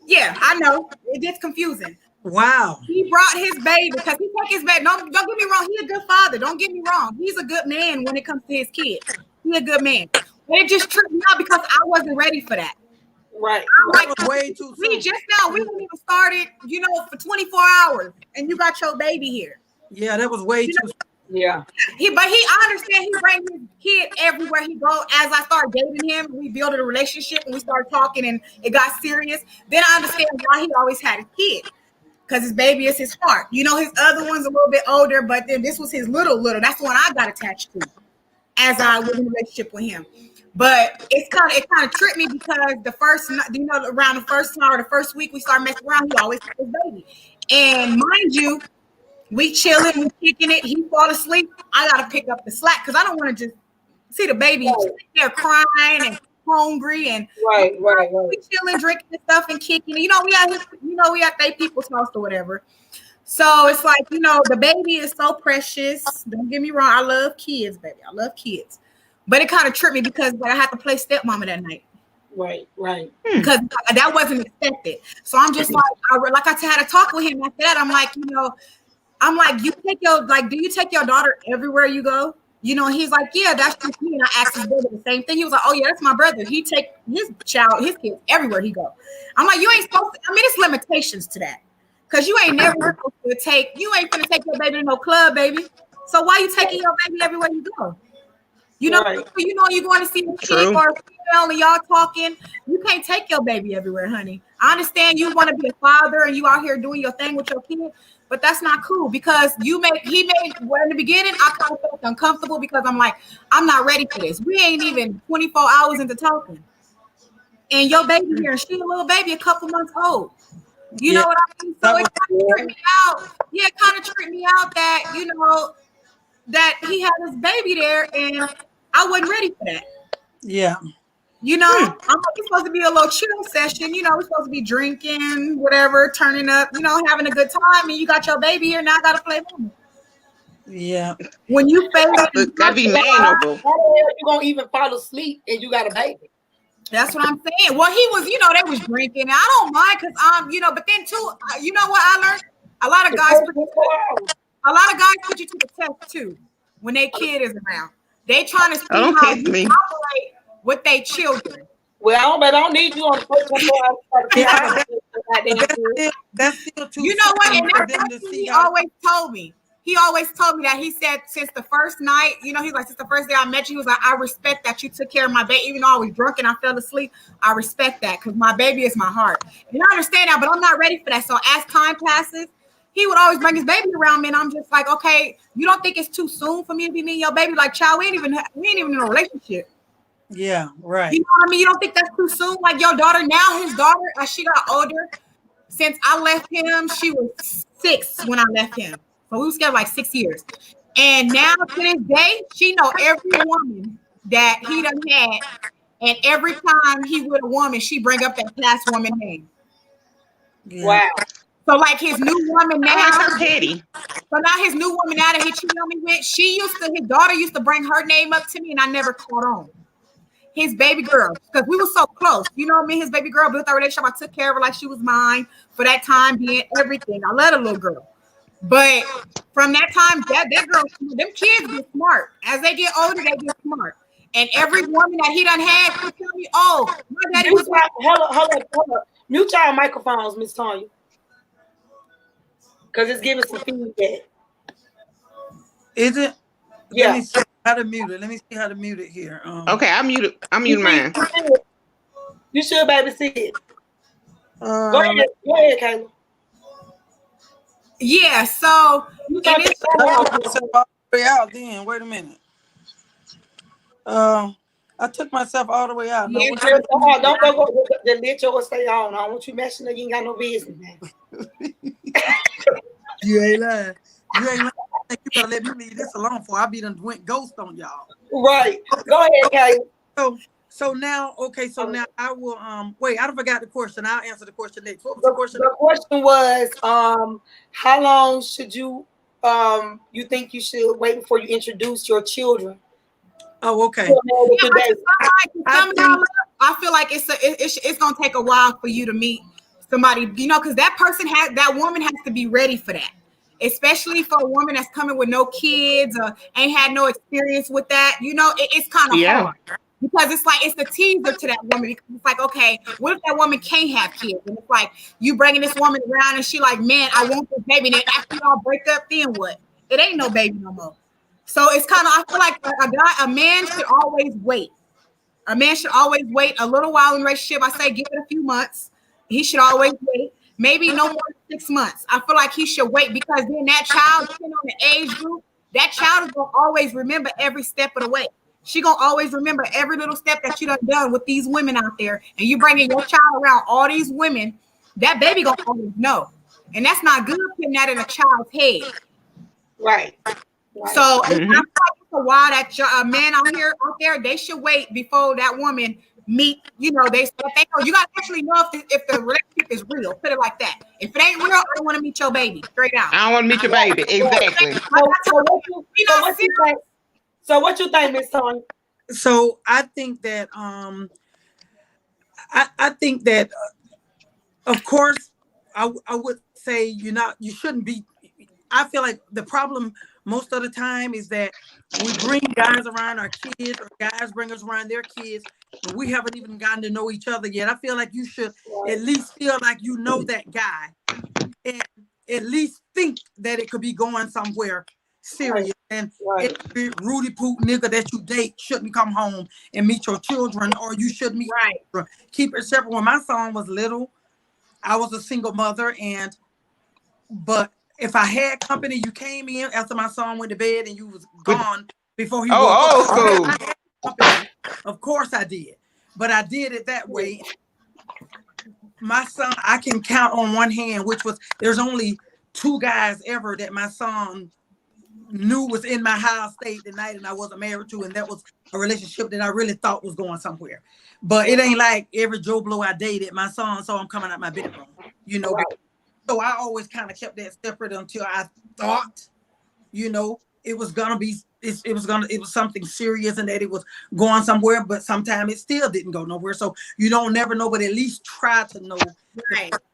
yeah, I know. It gets confusing. Wow. He brought his baby because he took his baby. Don't get me wrong. He's a good father. Don't get me wrong. He's a good man when it comes to his kids. He's a good man. But it just tripped me out because I wasn't ready for that. Right. I'm That like, was way too we soon. just now, we didn't even started, for 24 hours, and you got your baby here. Yeah, that was way too soon. Yeah. I understand he brings his kid everywhere he go. As I started dating him, we built a relationship and we started talking and it got serious. Then I understand why he always had a kid. Because his baby is his heart. His other one's a little bit older, but then this was his little. That's the one I got attached to as I was in a relationship with him. But it kind of tripped me because the first, around the first time or the first week we started messing around, he always had his baby. And mind you, we chilling, we kicking it. He fall asleep. I gotta pick up the slack because I don't want to just see the baby there crying and hungry and Right. we chilling, drinking and stuff and kicking. We at they people's house or whatever. So it's like, the baby is so precious. Don't get me wrong. I love kids, baby. I love kids. But it kind of tripped me because I had to play stepmama that night. Right. Because that wasn't expected. So I'm just like I had a talk with him after that. I'm like, you take do you take your daughter everywhere you go? He's like, yeah, that's just me. And I asked his brother the same thing. He was like, oh yeah, that's my brother. He take his kids everywhere he go. I'm like, you ain't supposed to. I mean, there's limitations to that. Because you ain't never supposed to you ain't gonna take your baby to no club, baby. So why you taking your baby everywhere you go? Right. You're going to see a kid or a female and y'all talking. You can't take your baby everywhere, honey. I understand you want to be a father and you out here doing your thing with your kid, but that's not cool because in the beginning, I kind of felt uncomfortable because I'm like, I'm not ready for this. We ain't even 24 hours into talking. And your baby here, and she a little baby, a couple months old. You know what I mean? So it kind of tripped me out. Yeah, it kind of tripped me out that, that he had his baby there and I wasn't ready for that. Yeah. I'm like, it's supposed to be a little chill session. We're supposed to be drinking, whatever, turning up, having a good time. And you got your baby here. Now I got to play with him. Yeah. When you face Gotta be mannerable. How the hell you gonna even fall asleep and you got a baby? that's what I'm saying. Well, he was, they was drinking. I don't mind because, but then too, you know what I learned? A lot of guys put you to the test too when their kid is around. They trying to see how you operate with their children. Well, I don't need you on the first one. Yeah, Like That's still too You know what? soon And for that's them one to thing see he how. always told me. He always told me that he said since the first night, you know, he's like, since the first day I met you, he was like, I respect that you took care of my baby. Even though I was drunk and I fell asleep, I respect that because my baby is my heart. And I understand that, but I'm not ready for that. So as time passes, he would always bring his baby around me, and I'm just like, okay, you don't think it's too soon for me to be me and your baby? Like, child, we ain't even in a relationship. Yeah, right. You know what I mean? You don't think that's too soon? Like your daughter now, his daughter, as she got older, since I left him, she was 6 when I left him. So we was together like 6 years. And now to this day, she know every woman that he done had. And every time he with a woman, she bring up that past woman name. Yeah. wow. So like his new woman now, That's so petty. so now his new woman now that he cheated on me with, his daughter used to bring her name up to me, and I never caught on. His baby girl, because we were so close. You know me, his baby girl built our relationship. I took care of her like she was mine for that time being, everything. I love a little girl. But from that time, that girl, them kids get smart. As they get older, they get smart. And every woman that he done had, she tell me, oh, my daddy was Hold up. Mute y'all microphones, Miss Tanya. Because it's giving some feedback. Is it? Yeah. Let me see how to mute it. Let me see how to mute it here. Okay, I'm muted mine. You should, baby, see it. Uh, Go ahead, Kayla. Yeah, so You and got it's, the I took myself all the way out then. Wait a minute. I took myself all the way out. No, Yeah, what Don't go. Just let yours stay on. I don't want you messing up. You ain't got no business, man. you ain't lying. You ain't lying. I think you better let me leave this alone for I be done went ghost on y'all. Right. Go ahead, Kayla. So now, okay, so now I will wait, I forgot the question. I'll answer the question next. What was the question? The question was how long should you think you should wait before you introduce your children? Oh, okay. I feel like it's gonna take a while for you to meet somebody, you know, because that woman has to be ready for that. Especially for a woman that's coming with no kids or ain't had no experience with that, you know, it's kind of hard. Because it's like, it's the teaser to that woman. Because it's like, okay, what if that woman can't have kids? And it's like, you bringing this woman around and she like, man, I want this baby. And then after y'all break up, then what? It ain't no baby no more. So it's kind of, I feel like a man should always wait. A man should always wait a little while in a relationship. I say give it a few months. He should always wait. Maybe no more than 6 months. I feel like he should wait because then that child, depending on the age group, that child is going to always remember every step of the way. She going to always remember every little step that you done with these women out there. And you bringing your child around all these women, that baby going to always know. And that's not good putting that in a child's head. Right. So I feel like it's a while that a man out there, they should wait before that woman meet, you know, they know you gotta actually know if the relationship is real. Put it like that. If it ain't real, I don't want to meet your baby. Straight out. I don't want to meet your baby. Exactly. So what you think, Miss Tony? So I think that I think that of course I would say you shouldn't be. I feel like the problem most of the time is that we bring guys around our kids, or guys bring us around their kids, and we haven't even gotten to know each other yet. I feel like you should at least feel like you know that guy, and at least think that it could be going somewhere serious. And every Rudy Poot nigga that you date shouldn't come home and meet your children, or you shouldn't meet your children. Keep it separate. When my son was little, I was a single mother, but if I had company, you came in after my son went to bed and you was gone before he woke up. Of course I did. But I did it that way. My son, I can count on one hand, there's only 2 guys ever that my son knew was in my house, stayed the night, and I wasn't married to, and that was a relationship that I really thought was going somewhere. But it ain't like every Joe Blow I dated, my son saw him coming out my bedroom, you know. So I always kind of kept that separate until I thought, you know, it was something serious and that it was going somewhere, but sometimes it still didn't go nowhere. So you don't never know, but at least try to know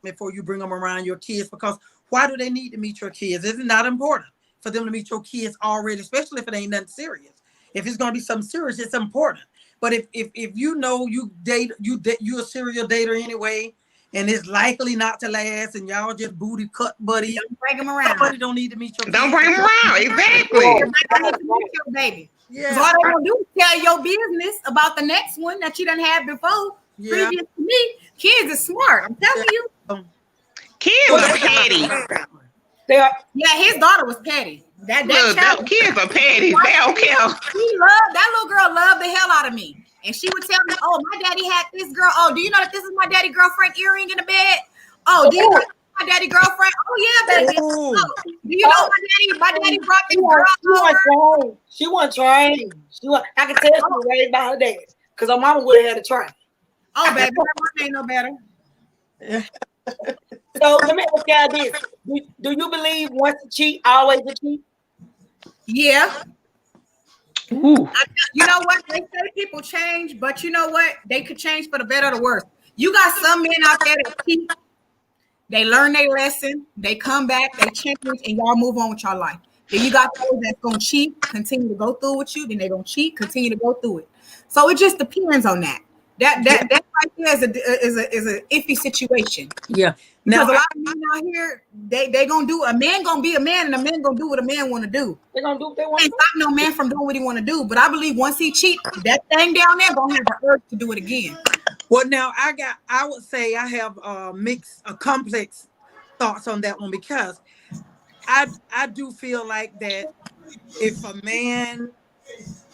before you bring them around your kids, because why do they need to meet your kids? It's not important for them to meet your kids already, especially if it ain't nothing serious. If it's going to be something serious, it's important. But if you know you're a serial dater anyway, and it's likely not to last, and y'all just booty cut buddies. Don't bring them around. Somebody don't need to meet your Don't kids. bring them around. Exactly. Everybody don't need to meet your baby. Because all Yeah, they gonna do is tell your business about the next one that you done had before. yeah. Previous to me, kids are smart. I'm telling you. Kids are petty. They are. Yeah, his daughter was petty. That Look, child, them kids are petty. They don't care. she loved that little girl. Loved the hell out of me, and she would tell me, "Oh, my daddy had this girl. Oh, do you know that this is my daddy girlfriend earring in the bed? Oh, do you know my daddy girlfriend? Oh yeah, baby. Ooh. Oh, do you know my daddy brought this girl over? She wasn't trained. I can tell she was raised by her dad because her mama would have had to try. Oh, baby, her mom ain't no better. So let me ask y'all this: do you believe once a cheat, always a cheat? Yeah. Ooh. You know what? They say people change, but you know what? They could change for the better or the worse. You got some men out there that cheat. They learn their lesson. They come back. They change, and y'all move on with your life. Then you got those that's gonna cheat, continue to go through with you. Then they're gonna cheat, continue to go through it. So it just depends on that. That right there is a iffy situation. Yeah. Because Now, a lot of men out here, they gonna do, a man gonna be a man, and a man gonna do what a man want to do. They're gonna do what they want. Can't stop no man from doing what he want to do. But I believe once he cheat, that thing down there gonna have the urge to do it again. well, now I would say I have complex thoughts on that one, because I do feel like that if a man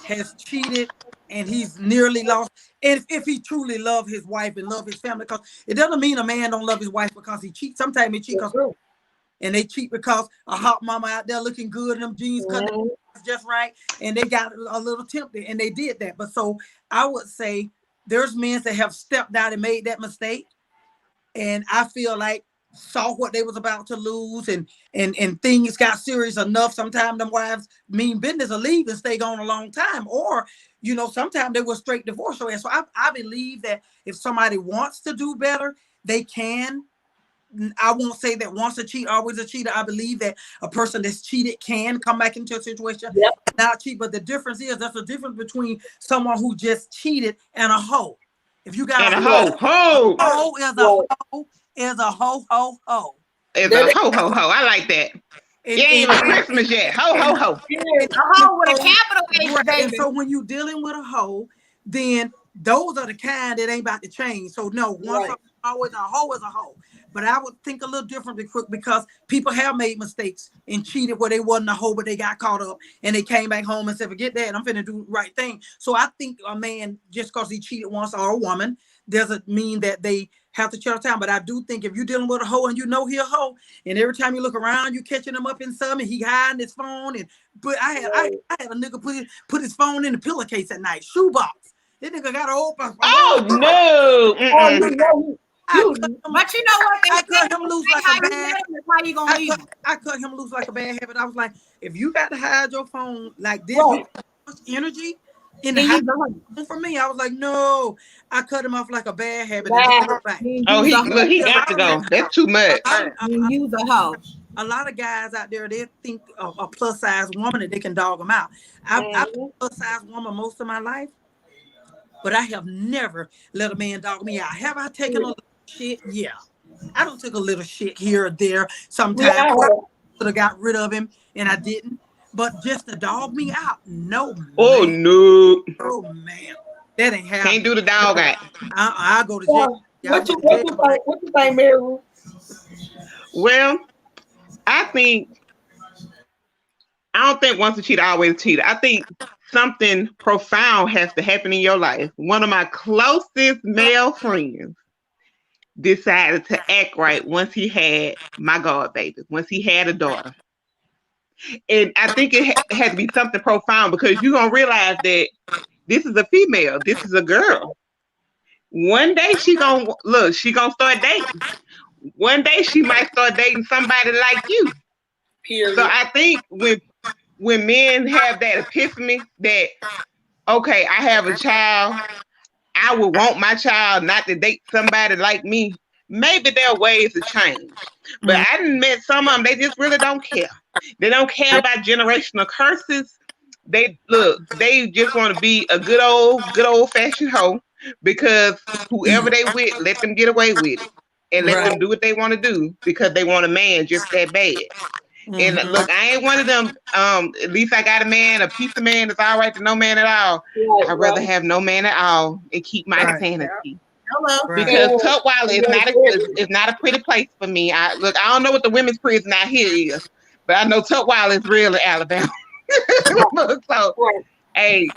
has cheated and he's nearly lost, if he truly love his wife and love his family, because it doesn't mean a man don't love his wife because he cheats. Sometimes he cheats and they cheat because a hot mama out there looking good and them jeans cut just right, and they got a little tempted and they did that. But so I would say there's men that have stepped out and made that mistake, and I feel like saw what they was about to lose, and things got serious enough. Sometimes them wives mean business or leave and stay gone a long time, or sometimes they were straight divorce. So I believe that if somebody wants to do better, they can. I won't say that once a cheat, always a cheater. I believe that a person that's cheated can come back into a situation not cheat. But the difference is there's a difference between someone who just cheated and a hoe. If you got And a hoe. hoe is a hoe. Is a ho ho ho. It's a ho ho ho. I like that. It ain't even Christmas yet. Ho ho ho. A hoe with a capital H, And baby. so when you're dealing with a hoe, then those are the kind that ain't about to change. So no, once always a hoe is a hoe. But I would think a little differently, because people have made mistakes and cheated where they wasn't a hoe, but they got caught up and they came back home and said, forget that, I'm finna do the right thing. So I think a man, just because he cheated once, or a woman, doesn't mean that they have to shut down. But I do think if you're dealing with a hoe and you know he a hoe, and every time you look around, you catching him up in something, he hiding his phone. But I had a nigga put his phone in the pillowcase at night, shoebox. This nigga got to open. Oh no! But you know what? I cut him loose like a bad. How you gonna leave him? I cut him loose like a bad habit. I was like, if you got to hide your phone like this, with much energy in the house for me, I was like, no. I cut him off like a bad habit. Oh, he got to go. That's too much. Use a hoe. A lot of guys out there, they think a plus size woman that they can dog them out. I've been a plus size woman most of my life, but I have never let a man dog me out. Have I taken a little shit? Yeah. I don't take a little shit here or there. Sometimes I could have got rid of him and I didn't. But just to dog me out, no. Oh man. no. Oh man. That ain't happening. Can't do the dog out. I'll go to jail. What you think, Mary? Well, I don't think once a cheater, always a cheater. I think something profound has to happen in your life. One of my closest male friends decided to act right once he had my god baby, once he had a daughter. And I think it had to be something profound, because you're going to realize that this is a female, this is a girl. One day she gonna start dating. One day she might start dating somebody like you. Period. So I think when men have that epiphany that, okay, I have a child, I would want my child not to date somebody like me, maybe there are ways to change. But I done met some of them, they just really don't care. They don't care about generational curses. They just want to be a good old fashioned hoe, because whoever they with, let them get away with it. and let Right. them do what they want to do because they want a man just that bad. And Mhm. look, I ain't one of them. At least I got a man, a piece of man that's all right to no man at all. I'd rather have no man at all and keep my Right. sanity. Hello. Right. Because Tutwiler is not a pretty place for me. I don't know what the women's prison out here is, but I know Tutwiler is real in Alabama. So, hey,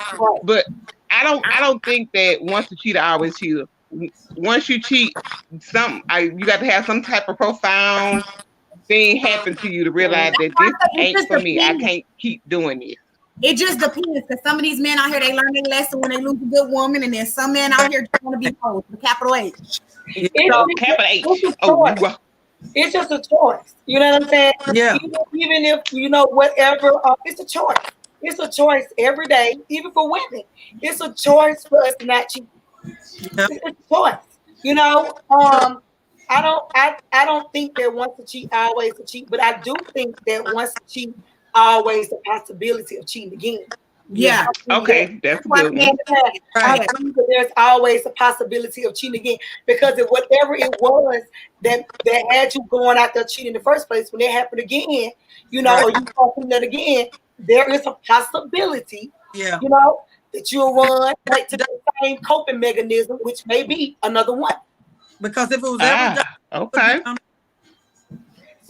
but I don't think that once a cheater, always cheater. Once you cheat, you got to have some type of profound thing happen to you to realize that this ain't for me. I can't keep doing this. It just depends, because some of these men out here, they learn their lesson when they lose a good woman, and then some men out here just want to be hoes, the capital H. Capital H. It's just a choice. You know what I'm saying? Yeah. Even if, whatever, it's a choice. It's a choice every day, even for women. It's a choice for us to not cheat. Yep. It's a choice. I don't think that once to cheat, always to cheat, but I do think that once to cheat, always the possibility of cheating again. Yeah. Okay, that's a good one. I think that there's always a possibility of cheating again, because of whatever it was that had you going out there cheating in the first place, when it happened again, or you talking that again, there is a possibility, that you'll run back to the same coping mechanism, which may be another one. Because if it was ever done, okay.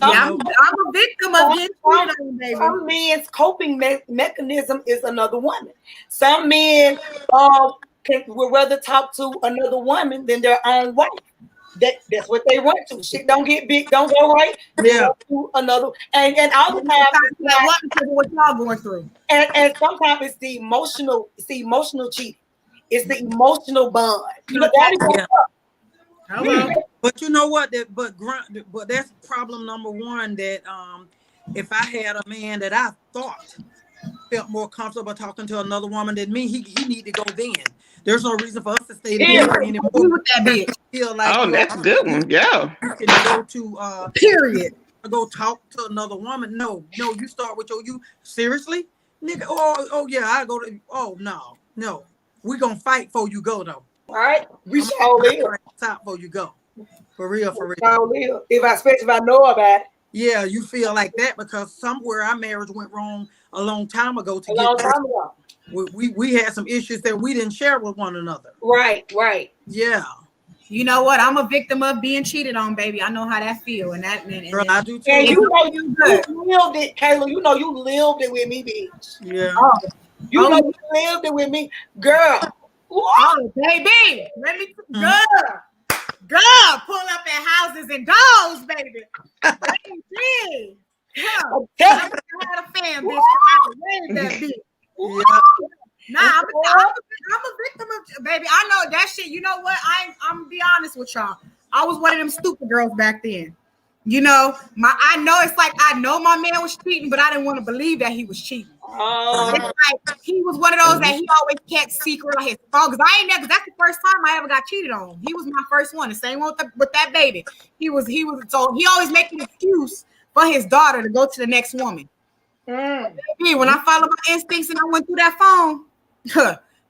I'm a victim of getting cheated on, baby. Some men's coping mechanism is another woman. Some men would rather talk to another woman than their own wife. That's what they want to. Shit don't get big, don't go right. Yeah. To another, and all the time, what y'all going through. And sometimes it's the emotional cheating. It's the emotional bond. But you know what? But that's problem number one. That if I had a man that I thought felt more comfortable talking to another woman than me, he need to go then. There's no reason for us to stay together anymore. With that bitch. Feel like that's a good one. Yeah. You can go to period. Go talk to another woman. No, you start with you seriously, nigga. Oh yeah, I go to. Oh no, we gonna fight before you go though. All right, we shall live. Top before you go. For real. Especially if I know about it. Yeah, you feel like that because somewhere our marriage went wrong a long time ago. We had some issues that we didn't share with one another. Right. Yeah. You know what? I'm a victim of being cheated on, baby. I know how that feel, and that man. Girl, I do too. And you lived it, Kayla. You lived it with me, bitch. Yeah. You lived it with me, girl. Oh, baby, let me, girl, pull up at houses and dogs, baby. Baby. Yeah. I had a fan, bitch. I that bitch. Yeah. Nah, I'm a victim of, baby. I know that shit. You know what? I'm gonna be honest with y'all. I was one of them stupid girls back then. I know it's like I know my man was cheating, but I didn't want to believe that he was cheating. It's like he was one of those that he always kept secret on his phone. Because that's the first time I ever got cheated on. He was my first one. The same one with that baby. So he always make an excuse for his daughter to go to the next woman. Baby, when I followed my instincts and I went through that phone,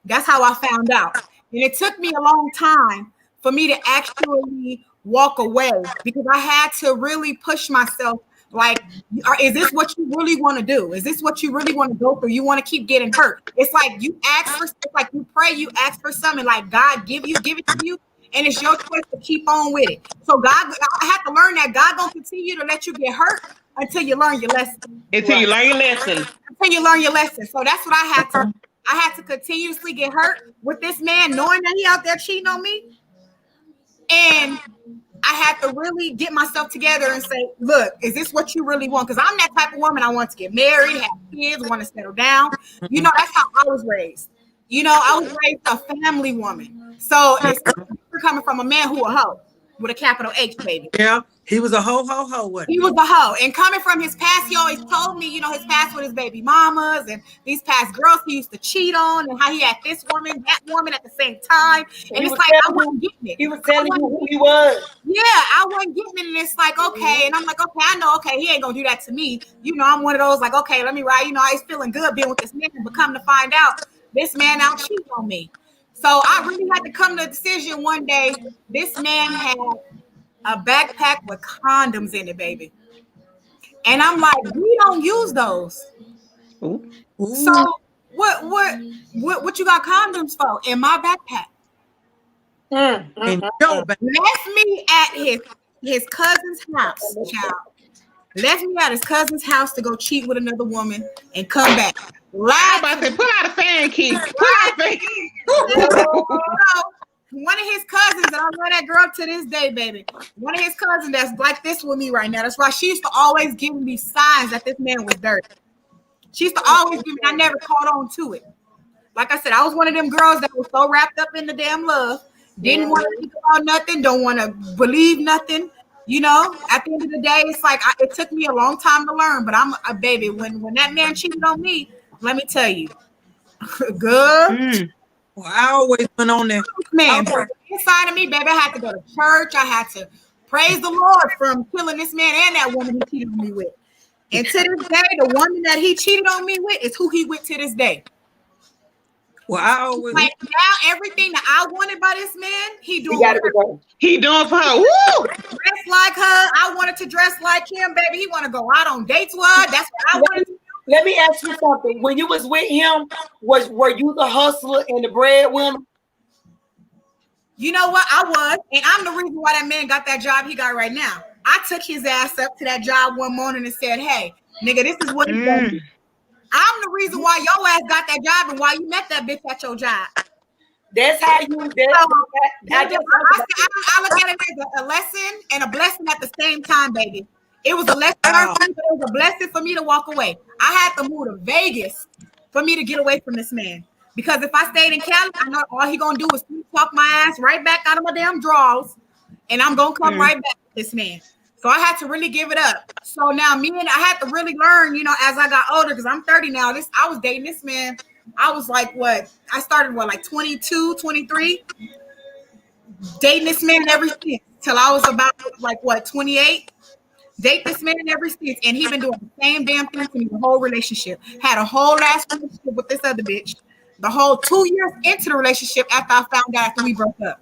that's how I found out. And it took me a long time for me to actually walk away, because I had to really push myself. Like, is this what you really want to do? Is this what you really want to go through? You want to keep getting hurt? It's like you ask for, it's like you pray, you ask for something, like God give it to you, and it's your choice to keep on with it. So I have to learn that God gonna continue to let you get hurt until you learn your lesson. Until you learn your lesson. So that's what I had to. I had to continuously get hurt with this man, knowing that he out there cheating on me. And I had to really get myself together and say, look, is this what you really want? Because I'm that type of woman. I want to get married, have kids, want to settle down. That's how I was raised. I was raised a family woman. So it's coming from a man who a hoe with a capital H, baby. Yeah, he was a ho. He was a hoe. And coming from his past, he always told me, his past with his baby mamas and these past girls he used to cheat on, and how he had this woman, that woman at the same time. And it's like, I wasn't getting it. He was telling you who he was. Yeah, I wasn't getting it. And it's like, okay. And I'm like, okay, I know, okay, he ain't gonna do that to me. I'm one of those like, okay, let me ride. I was feeling good being with this man, but come to find out, this man out cheating on me. So I really had to come to a decision one day. This man had a backpack with condoms in it, baby. And I'm like, we don't use those. Ooh. So what you got condoms for in my backpack? And yo, baby. Left me at his cousin's house, child. Left me at his cousin's house to go cheat with another woman and come back. I about to say, pull out a fan key. Pull out a fan key. One of his cousins, and I love that girl to this day, baby. One of his cousins that's like this with me right now. That's why she used to always give me signs that this man was dirty. She used to always give me, I never caught on to it. Like I said, I was one of them girls that was so wrapped up in the damn love. Didn't want to think about nothing, don't want to believe nothing. You know, at the end of the day, it's like it took me a long time to learn, but I'm a baby. When that man cheated on me, let me tell you, good. Well, I always went on there. Man, inside of me, baby, I had to go to church. I had to praise the Lord from killing this man and that woman he cheated on me with. And to this day, the woman that he cheated on me with is who he with to this day. Well, I always Like now, everything that I wanted by this man, he doing. He doing for her. Woo! Dress like her. I wanted to dress like him, baby. He want to go out on dates with her. That's what I wanted to do. Let me ask you something. When you was with him, were you the hustler and the breadwinner? You know what? I was, and I'm the reason why that man got that job he got right now. I took his ass up to that job one morning and said, "Hey, nigga, this is what he's going to do." I'm the reason why your ass got that job and why you met that bitch at your job. That's how you. I look at it as a lesson and a blessing at the same time, baby. It was a lesson learned for me, but it was a blessing for me to walk away. I had to move to Vegas for me to get away from this man. Because if I stayed in Cali, I know all he gonna do is talk my ass right back out of my damn drawers, and I'm gonna come right back to this man. So I had to really give it up. So now I had to really learn, you know, as I got older, because I'm 30 now. I was dating this man. I was like, I started like 22, 23. Dating this man ever since till I was about like 28. Date this man ever since, and he been doing the same damn thing to me the whole relationship. Had a whole last relationship with this other bitch. The whole 2 years into the relationship after I found out after we broke up.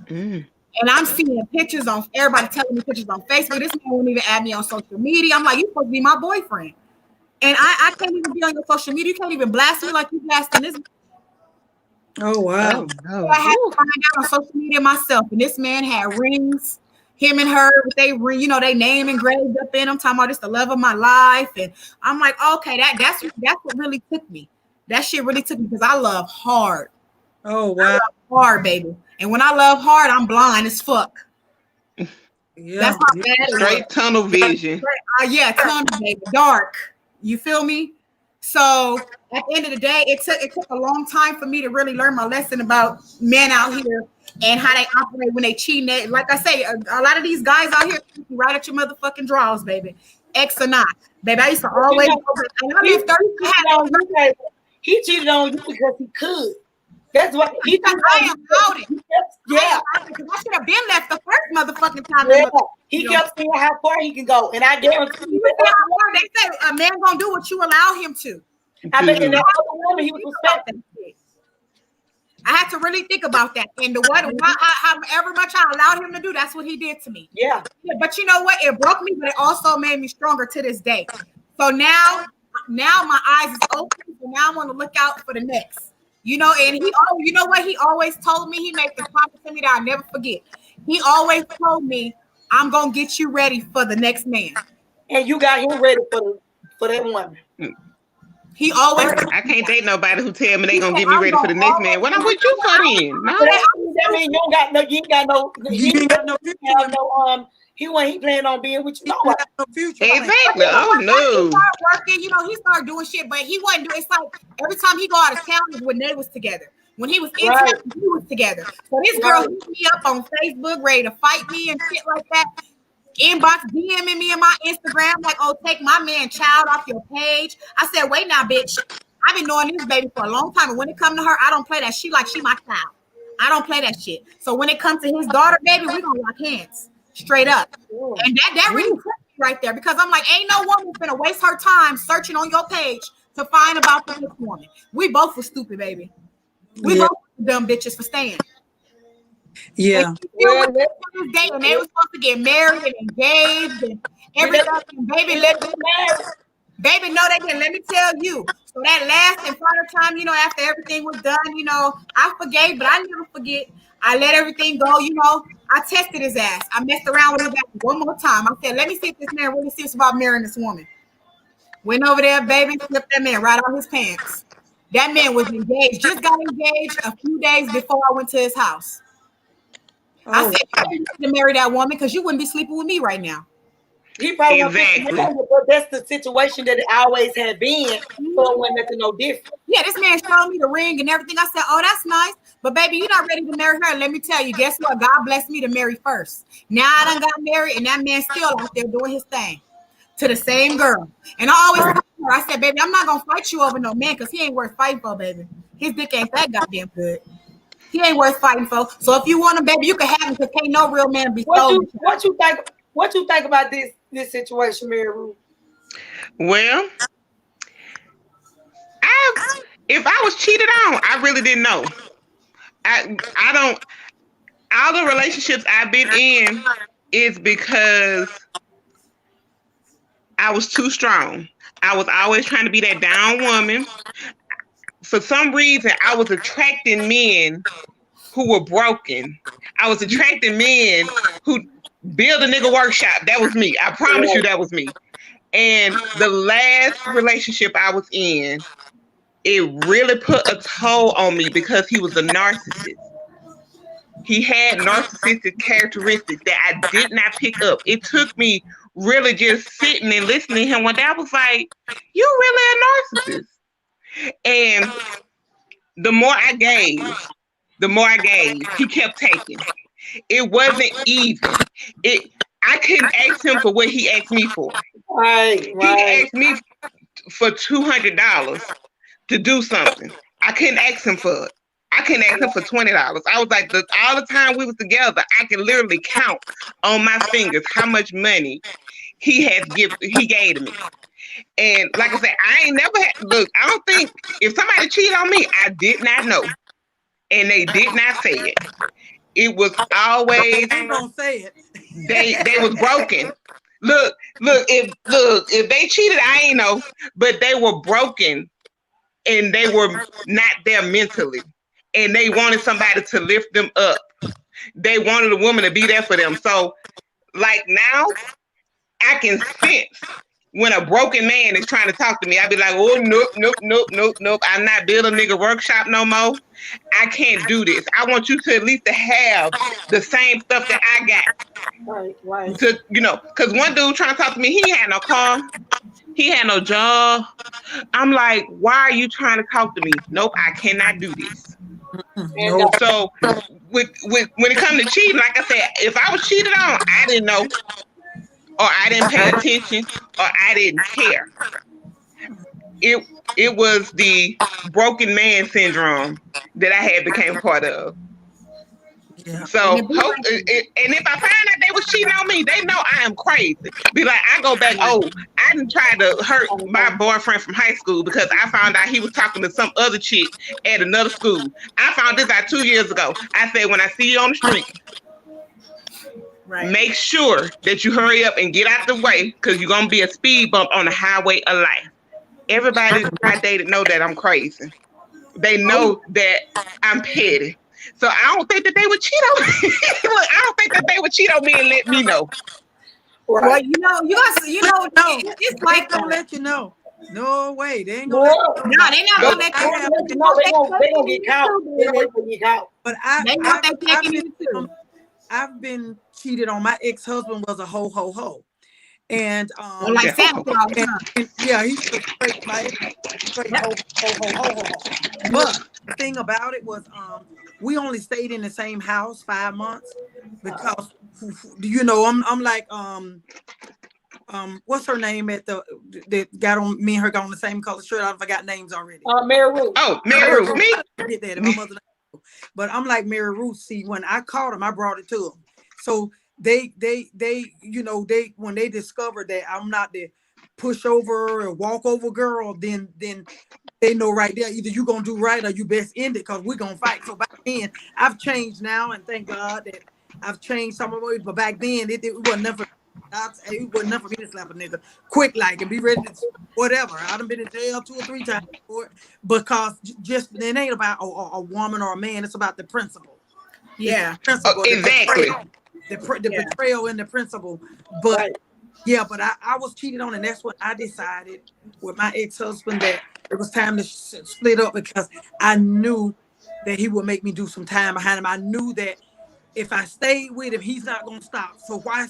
And I'm seeing pictures on everybody telling me pictures on Facebook. This man won't even add me on social media. I'm like, you supposed to be my boyfriend. And I can't even be on your social media. You can't even blast me like you blasting this. Oh wow. So I had to find out on social media myself. And this man had rings. Him and her, they name engraved up in them, talking about this the love of my life. And I'm like, okay, that's what really took me. That shit really took me because I love hard. Oh wow. I love hard, baby. And when I love hard, I'm blind as fuck. Yeah. That's how bad it Straight was. tunnel vision. Yeah, tunnel, baby. Dark. You feel me? So at the end of the day, it took a long time for me to really learn my lesson about men out here and how they operate when they cheat. Like I say, a lot of these guys out here right at your motherfucking drawers, baby. X or not. Baby, I used to always he cheated on you because he could. That's what he did. I am about it. Yeah. I should have been left the first motherfucking time. Yeah. He kept seeing how far he can go. And I guarantee you they say a man gonna do what you allow him to. I bet in that other woman he was respecting. I had to really think about that. And however much I allowed him to do, that's what he did to me. Yeah. But you know what? It broke me, but it also made me stronger to this day. So now my eyes is open. So now I want to look out for the next. You know, and you know what? He always told me, he made this promise to me that I'll never forget. He always told me, I'm going to get you ready for the next man. And you got him ready for that woman. He always. I can't date nobody who tell me they gonna get me ready for the next man. What I'm with you for then? No. I mean, you ain't got no future. He planned on being with you. No, future. Exactly. Oh no. He started working, he started doing shit, but he wasn't doing. It's like every time he go out of town is when they was together. When he was in town, we was together. So this girl hit me up on Facebook, ready to fight me and shit like that. Inbox DMing me in my Instagram, like, oh, take my man child off your page. I said, wait now, bitch. I've been knowing this baby for a long time. And when it comes to her, I don't play that. She my child. I don't play that shit. So when it comes to his daughter, baby, we gonna lock hands. Straight up. And that really took me right there because I'm like, ain't no woman gonna waste her time searching on your page to find about this woman. We both were stupid, baby. We both were dumb bitches for staying. Yeah. Well, And they were supposed to get married and engaged and everything. And baby, no, they didn't. Let me tell you. So that last and final time, after everything was done, I forgave, but I never forget. I let everything go. I tested his ass. I messed around with his ass one more time. I said, let me see if this man really serious about marrying this woman. Went over there, baby, flipped that man right out his pants. That man was engaged, just got engaged a few days before I went to his house. I said, you need to marry that woman because you wouldn't be sleeping with me right now. He probably Exactly. but that's the situation that it always had been. So it wasn't nothing no different. Yeah, this man showed me the ring and everything. I said, oh, that's nice. But baby, you're not ready to marry her. Let me tell you, guess what? God blessed me to marry first. Now I done got married and that man's still out there doing his thing to the same girl. And I always told her, I said, baby, I'm not going to fight you over no man because he ain't worth fighting for, baby. His dick ain't that goddamn good. He ain't worth fighting for. So if you want him, baby, you can have him because can't no real man be sold. What you think about this situation, Mary Ruth? Well, if I was cheated on, I really didn't know. I don't. All the relationships I've been in is because I was too strong. I was always trying to be that down woman. For some reason, I was attracting men who were broken. I was attracting men who build a nigga workshop. That was me. I promise you that was me. And the last relationship I was in, it really put a toll on me because he was a narcissist. He had narcissistic characteristics that I did not pick up. It took me really just sitting and listening to him one day. I was like, you really a narcissist. And the more I gave, he kept taking. It wasn't even. I couldn't ask him for what he asked me for. Right. He asked me for $200 to do something. I couldn't ask him for it. I couldn't ask him for $20. I was like, all the time we was together, I can literally count on my fingers how much money he gave to me. And like I said, I ain't never had, look, I don't think, if somebody cheated on me, I did not know. And they did not say it. It was always, They don't say it. they was broken. Look, if they cheated, I ain't know, but they were broken and they were not there mentally. And they wanted somebody to lift them up. They wanted a woman to be there for them. So like now, I can sense when a broken man is trying to talk to me. I'd be like, oh, nope. I'm not building a nigga workshop no more. I can't do this. I want you to at least to have the same stuff that I got. Right. To, because one dude trying to talk to me, he had no car. He had no job. I'm like, why are you trying to talk to me? Nope, I cannot do this. And, So when it comes to cheating, like I said, if I was cheated on, I didn't know, or I didn't pay attention, or I didn't care. It was the broken man syndrome that I had became part of. Yeah. So, and if I find out they was cheating on me, they know I am crazy. Be like, I go back, I didn't try to hurt my boyfriend from high school because I found out he was talking to some other chick at another school. I found this out 2 years ago. I said, when I see you on the street, make sure that you hurry up and get out the way because you're going to be a speed bump on the highway of life. Everybody I dated know that I'm crazy. They know that I'm petty. So I don't think that they would cheat on me. Look, I don't think that they would cheat on me and let me know. Right. Well, it's like they gonna let you know. No way, they ain't gonna. No, they not gonna let you know. They gonna get caught. They gonna get caught. But I've been cheated on. My ex-husband was a ho. And like Santa Claus. Yeah, he's straight ho. But the thing about it was we only stayed in the same house 5 months because I'm like what's her name that got on me and her got on the same color shirt? I forgot names already. Mary Ruth. Oh, Mary Ruth. Me. I did that. My mother. But I'm like Mary Ruth. See, when I caught him, I brought it to him. So they when they discovered that I'm not the pushover or walk over girl, then they know right there either you gonna do right or you best end it because we're gonna fight. So by then. I've changed now, and thank God that I've changed some of my ways. But back then, it wasn't never. It wasn't enough for me to slap a nigga quick like and be ready to whatever. I done been in jail 2 or 3 times for it because just it ain't about a woman or a man. It's about the principle. Yeah, Oh, exactly. The betrayal and the principle. But yeah, but I was cheated on, and that's what I decided with my ex-husband that it was time to split up because I knew that he would make me do some time behind him. I knew that if I stayed with him, he's not gonna stop. So why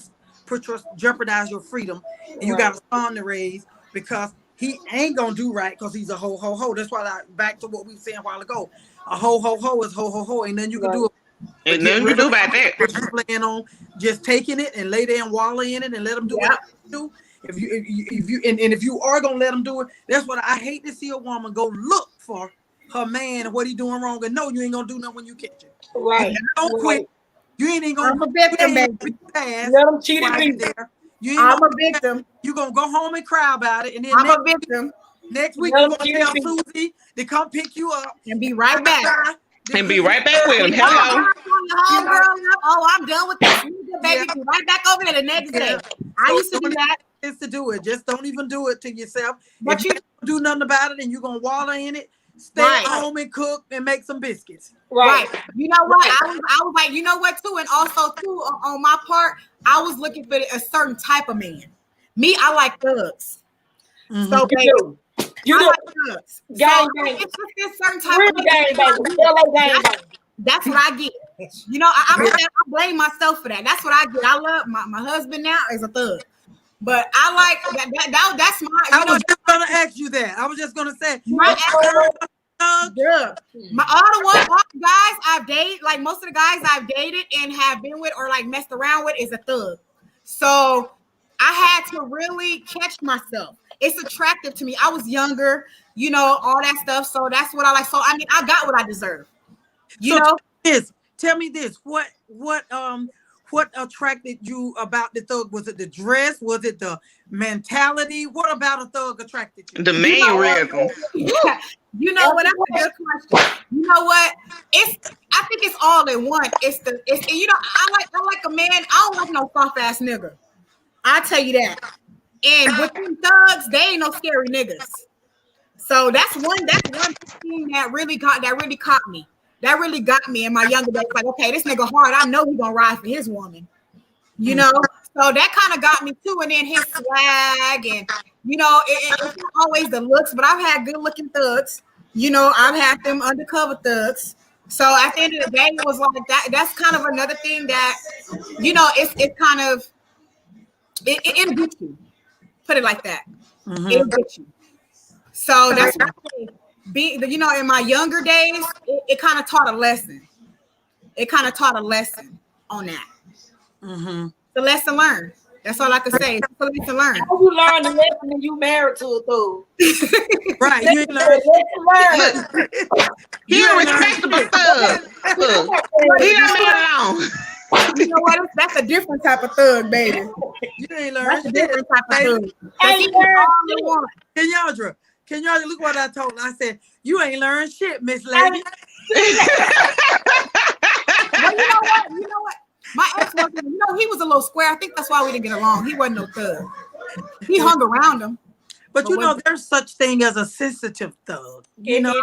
jeopardize your freedom? And you got a son to raise because he ain't gonna do right because he's a ho. That's why back to what we were saying a while ago. A ho is ho. Ain't nothing you can do. Ain't nothing you can do about that. You plan on just taking it and lay there and wallow in it and let them do what they do. If you are gonna let them do it, that's what I hate to see a woman go look for her man and what he doing wrong and no, you ain't gonna do nothing when you catch it. Right. Don't quit. You ain't gonna. I'm a victim, baby. Let them cheat me. I'm a victim. You gonna go home and cry about it, and then I'm a victim. Next week you're gonna tell Susie to come pick you up and be right back. And be right back with him. Hello. Oh, I'm done with this, baby. Be right back over there the next day. I used to do that. Is to do it. Just don't even do it to yourself. But if you don't do nothing about it, and you're gonna wallow in it. Stay at home and cook and make some biscuits. Right. You know what? I was like, you know what, too? And also, too, on my part, I was looking for a certain type of man. Me, I like thugs. Mm-hmm. So, baby, I like thugs. Gang, it's just this certain type of man. That's what I get. You know, I blame myself for that. That's what I get. I love my husband now is a thug. But I like that. That's my. I was just gonna ask you that. I was just gonna say. All the guys I've dated, like most of the guys I've dated and have been with or like messed around with, is a thug. So I had to really catch myself. It's attractive to me. I was younger, you know, all that stuff. So that's what I like. So I mean, I got what I deserve. You know. Tell me this. What attracted you about the thug? Was it the dress? Was it the mentality? What about a thug attracted you? The mannerism. Yeah. You know what? That's a good question. You know what? I think it's all in one. It's you know, I like a man. I don't like no soft ass nigga. I tell you that. And with them thugs, they ain't no scary niggas. So that's one thing that really caught me. That really got me in my younger days. Like, okay, this nigga hard. I know he's gonna ride for his woman. You know, so that kind of got me too. And then his swag, and you know, it's not always the looks, but I've had good looking thugs. You know, I've had them undercover thugs. So at the end of the day, it was like that. That's kind of another thing that, you know, it's kind of it gets you. Put it like that. Mm-hmm. It gets you. So that's what I say. You know, in my younger days, it kind of taught a lesson. It kind of taught a lesson on that. Mm-hmm. The lesson learned. That's all I can say. It's a lesson learned. How you learn the lesson when you married to a thug? Right. You ain't learn. He a respectable thug. Leave that man alone. You know what? That's a different type of thug, baby. You ain't learned. That's a different type of thug. Kenyana, look what I told her. I said, you ain't learned shit, Miss Lady. Well, you know what? My ex-husband, you know, he was a little square. I think that's why we didn't get along. He wasn't no thug. He hung around him. But you know, there's such thing as a sensitive thug. You know,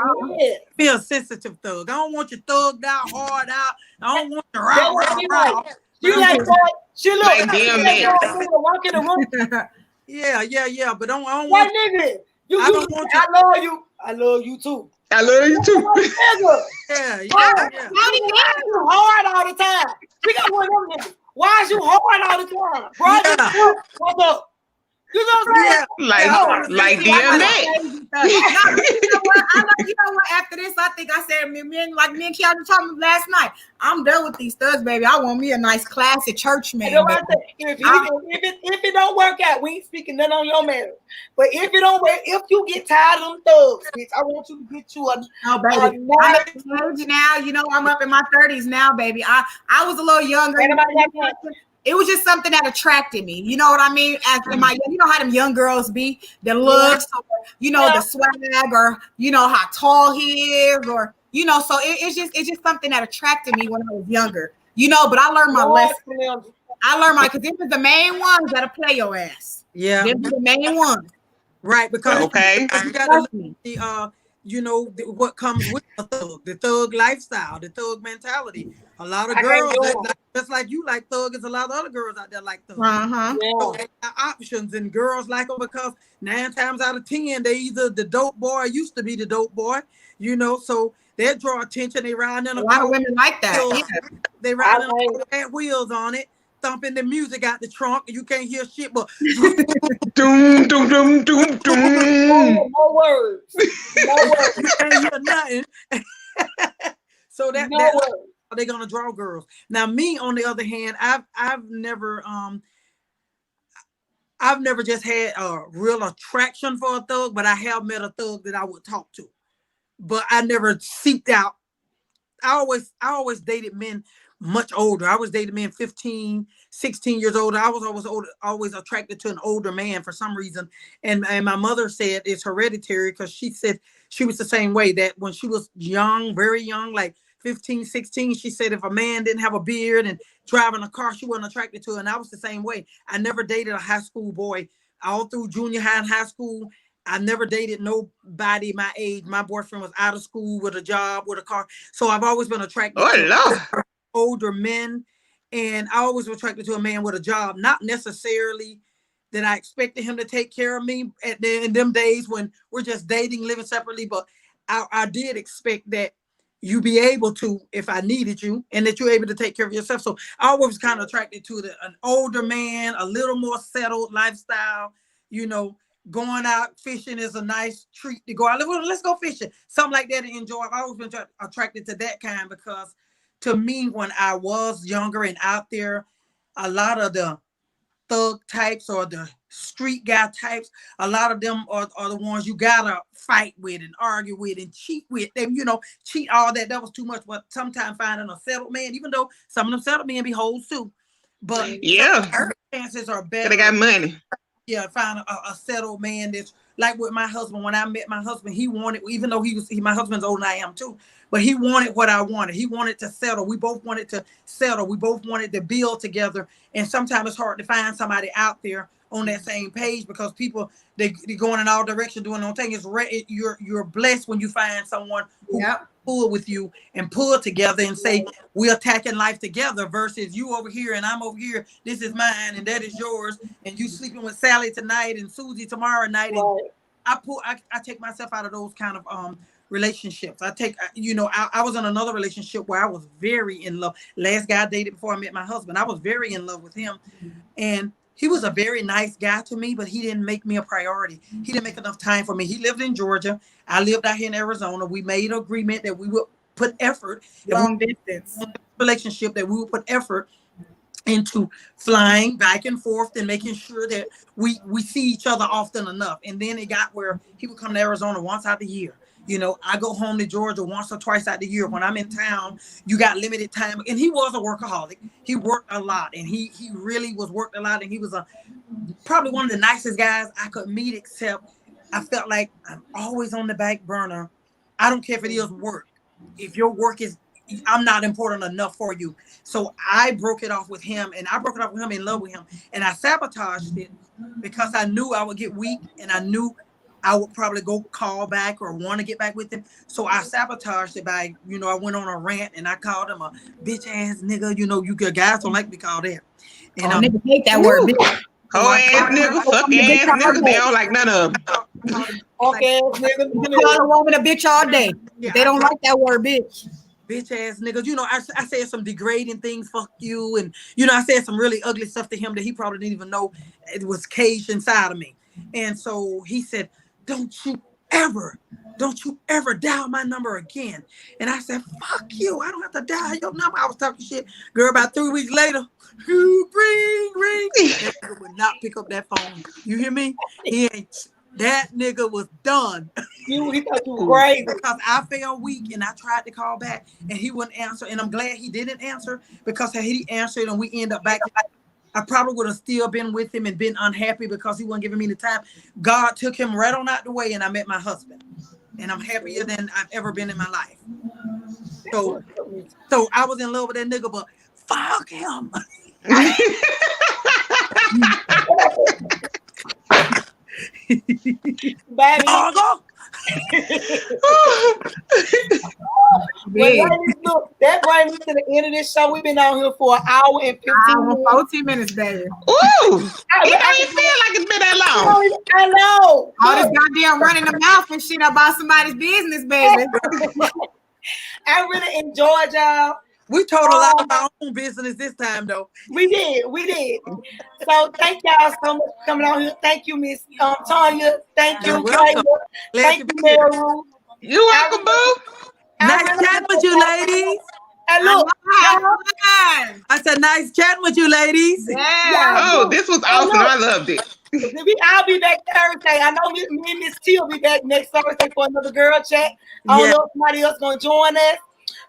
be a sensitive thug. I don't want you thugged out, hard out. I don't want you rah. You like that? She look like damn man. Walk in the room. Yeah. But I don't that want nigga. I don't want you. I love you. I love you too. I love you too. Yeah. Why is you hard all the time? We got one of them niggas. Why is you hard all the time? Bro, what's up? You know what I'm saying? Like DMX. You know what? After this, I think I said, me and Kiana talking last night. I'm done with these thugs, baby. I want me a nice classic church man. You know what I say? If it don't work out, we ain't speaking nothing on your marriage. But if it don't work, if you get tired of them thugs, bitch, I want you to get you baby. I'm at the age now. You know, I'm up in my 30s now, baby. I was a little younger. It was just something that attracted me. You know what I mean? As in you know how them young girls be, the looks, or, you know, the swag, or you know how tall he is, or You know, so it's just something that attracted me when I was younger. You know, but I learned my lesson. I learned because it was the main ones that'll play your ass. Yeah, Them the main ones. right. Because Okay. you gotta look at the you know what comes with the thug lifestyle, the thug mentality. A lot of girls just like you like thug, is a lot of other girls out there like thug. So they got options, and girls like them because 9 times out of 10 they either the dope boy or used to be the dope boy. You know, so they draw attention. They ride in a lot of women like that. Yeah. They ride in had wheels on it, thumping the music out the trunk. You can't hear shit, but doom, doom, doom, doom, doom. No words. No words. You can't hear nothing. So that's how they're gonna draw girls. Now, me on the other hand, I've never just had a real attraction for a thug, but I have met a thug that I would talk to. But I never seeked out. I always dated men much older. I was dating men 15, 16 years older. I was always attracted to an older man for some reason. And my mother said it's hereditary because she said she was the same way, that when she was young, very young, like 15, 16, she said if a man didn't have a beard and driving a car, she wasn't attracted to it. And I was the same way. I never dated a high school boy all through junior high and high school. I never dated nobody my age. My boyfriend was out of school with a job, with a car. So I've always been attracted to older men. And I always was attracted to a man with a job, not necessarily that I expected him to take care of me in them days when we're just dating, living separately. But I did expect that you be able to, if I needed you, and that you're able to take care of yourself. So I always was kind of attracted to an older man, a little more settled lifestyle, you know. Going out fishing is a nice treat to go out. Let's go fishing. Something like that to enjoy. I've always been attracted to that kind because to me, when I was younger and out there, a lot of the thug types or the street guy types, a lot of them are the ones you gotta fight with and argue with and cheat with them, you know, cheat all that. That was too much. But sometimes finding a settled man, even though some of them settled men be hoes too. But circumstances are better. They got money. Yeah, find a settled man that's like with my husband. When I met my husband, he wanted, even though my husband's older than I am too, but he wanted what I wanted. He wanted to settle. We both wanted to settle. We both wanted to build together. And sometimes it's hard to find somebody out there on that same page because people, they're going in all directions doing their own thing. You're blessed when you find someone who pull with you and pull together and say, we're attacking life together versus you over here and I'm over here. This is mine and that is yours. And you sleeping with Sally tonight and Susie tomorrow night. And I take myself out of those kind of relationships. I was in another relationship where I was very in love. Last guy I dated before I met my husband, I was very in love with him. And he was a very nice guy to me, but he didn't make me a priority. He didn't make enough time for me. He lived in Georgia. I lived out here in Arizona. We made an agreement that we would put effort, long distance relationship, that we would put effort into flying back and forth and making sure that we see each other often enough. And then it got where he would come to Arizona once out the year. You know, I go home to Georgia once or twice out the year. When I'm in town, you got limited time. And he was a workaholic. He worked a lot, and he really was worked a lot. And he was probably one of the nicest guys I could meet, except I felt like I'm always on the back burner. I don't care if it is work. If your work is, I'm not important enough for you. So I broke it off with him, and I broke it off with him in love with him. And I sabotaged it because I knew I would get weak, and I knew I would probably go call back or want to get back with him. So I sabotaged it by, I went on a rant and I called him a bitch ass nigga. You guys don't like to be called that. And nigga hate that word, bitch. Oh, ass nigga, fuck ass nigga. They don't like none of them. Okay, nigga. You call a woman a bitch all day. Yeah, they don't like that word, bitch. Bitch ass niggas. I said some degrading things, fuck you. And, I said some really ugly stuff to him that he probably didn't even know it was caged inside of me. And so he said, don't you ever dial my number again. And I said, fuck you. I don't have to dial your number. I was talking shit. Girl, about 3 weeks later, ring. That nigga would not pick up that phone. You hear me? That nigga was done. He thought you were crazy. Because I felt weak and I tried to call back and he wouldn't answer. And I'm glad he didn't answer, because had he answered and we end up back, I probably would have still been with him and been unhappy because he wasn't giving me the time. God took him right on out the way and I met my husband. And I'm happier than I've ever been in my life. So I was in love with that nigga, but fuck him. Baby. Doggo. Well, ladies, look, that brings me to the end of this show. We've been on here for an hour and 15 minutes. 14 minutes, baby. Ooh, it don't even feel like it's been that long. I know. All this goddamn running the mouth and shit about somebody's business, baby. I really enjoyed y'all. We told a lot of our own business this time, though. We did. So thank y'all so much for coming on here. Thank you, Miss Tanya. Thank you, You're welcome. Kayla. Glad Thank to you, be here. Meru. You welcome, boo. Nice chatting with you, ladies. And look, y'all, I said, nice chatting with you, ladies. Yeah. Oh, this was awesome. I loved it. I'll be back Thursday. I know me and Miss T will be back next Thursday for another girl chat. I don't know if somebody else gonna join us.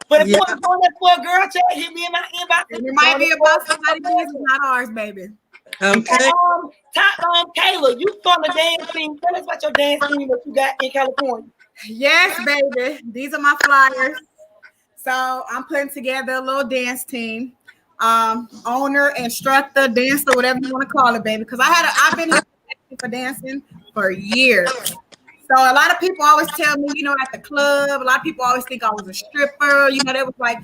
But if you want to join us for a girl chat, hit me in my inbox. It might be about somebody's business, not ours, baby. Okay. Kayla, you from the dance team. Tell us about your dance team that you got in California. Yes, baby. These are my flyers. So I'm putting together a little dance team. Owner, instructor, dancer, whatever you want to call it, baby. Because I've been for dancing for years. So a lot of people always tell me, at the club, a lot of people always think I was a stripper. They was like,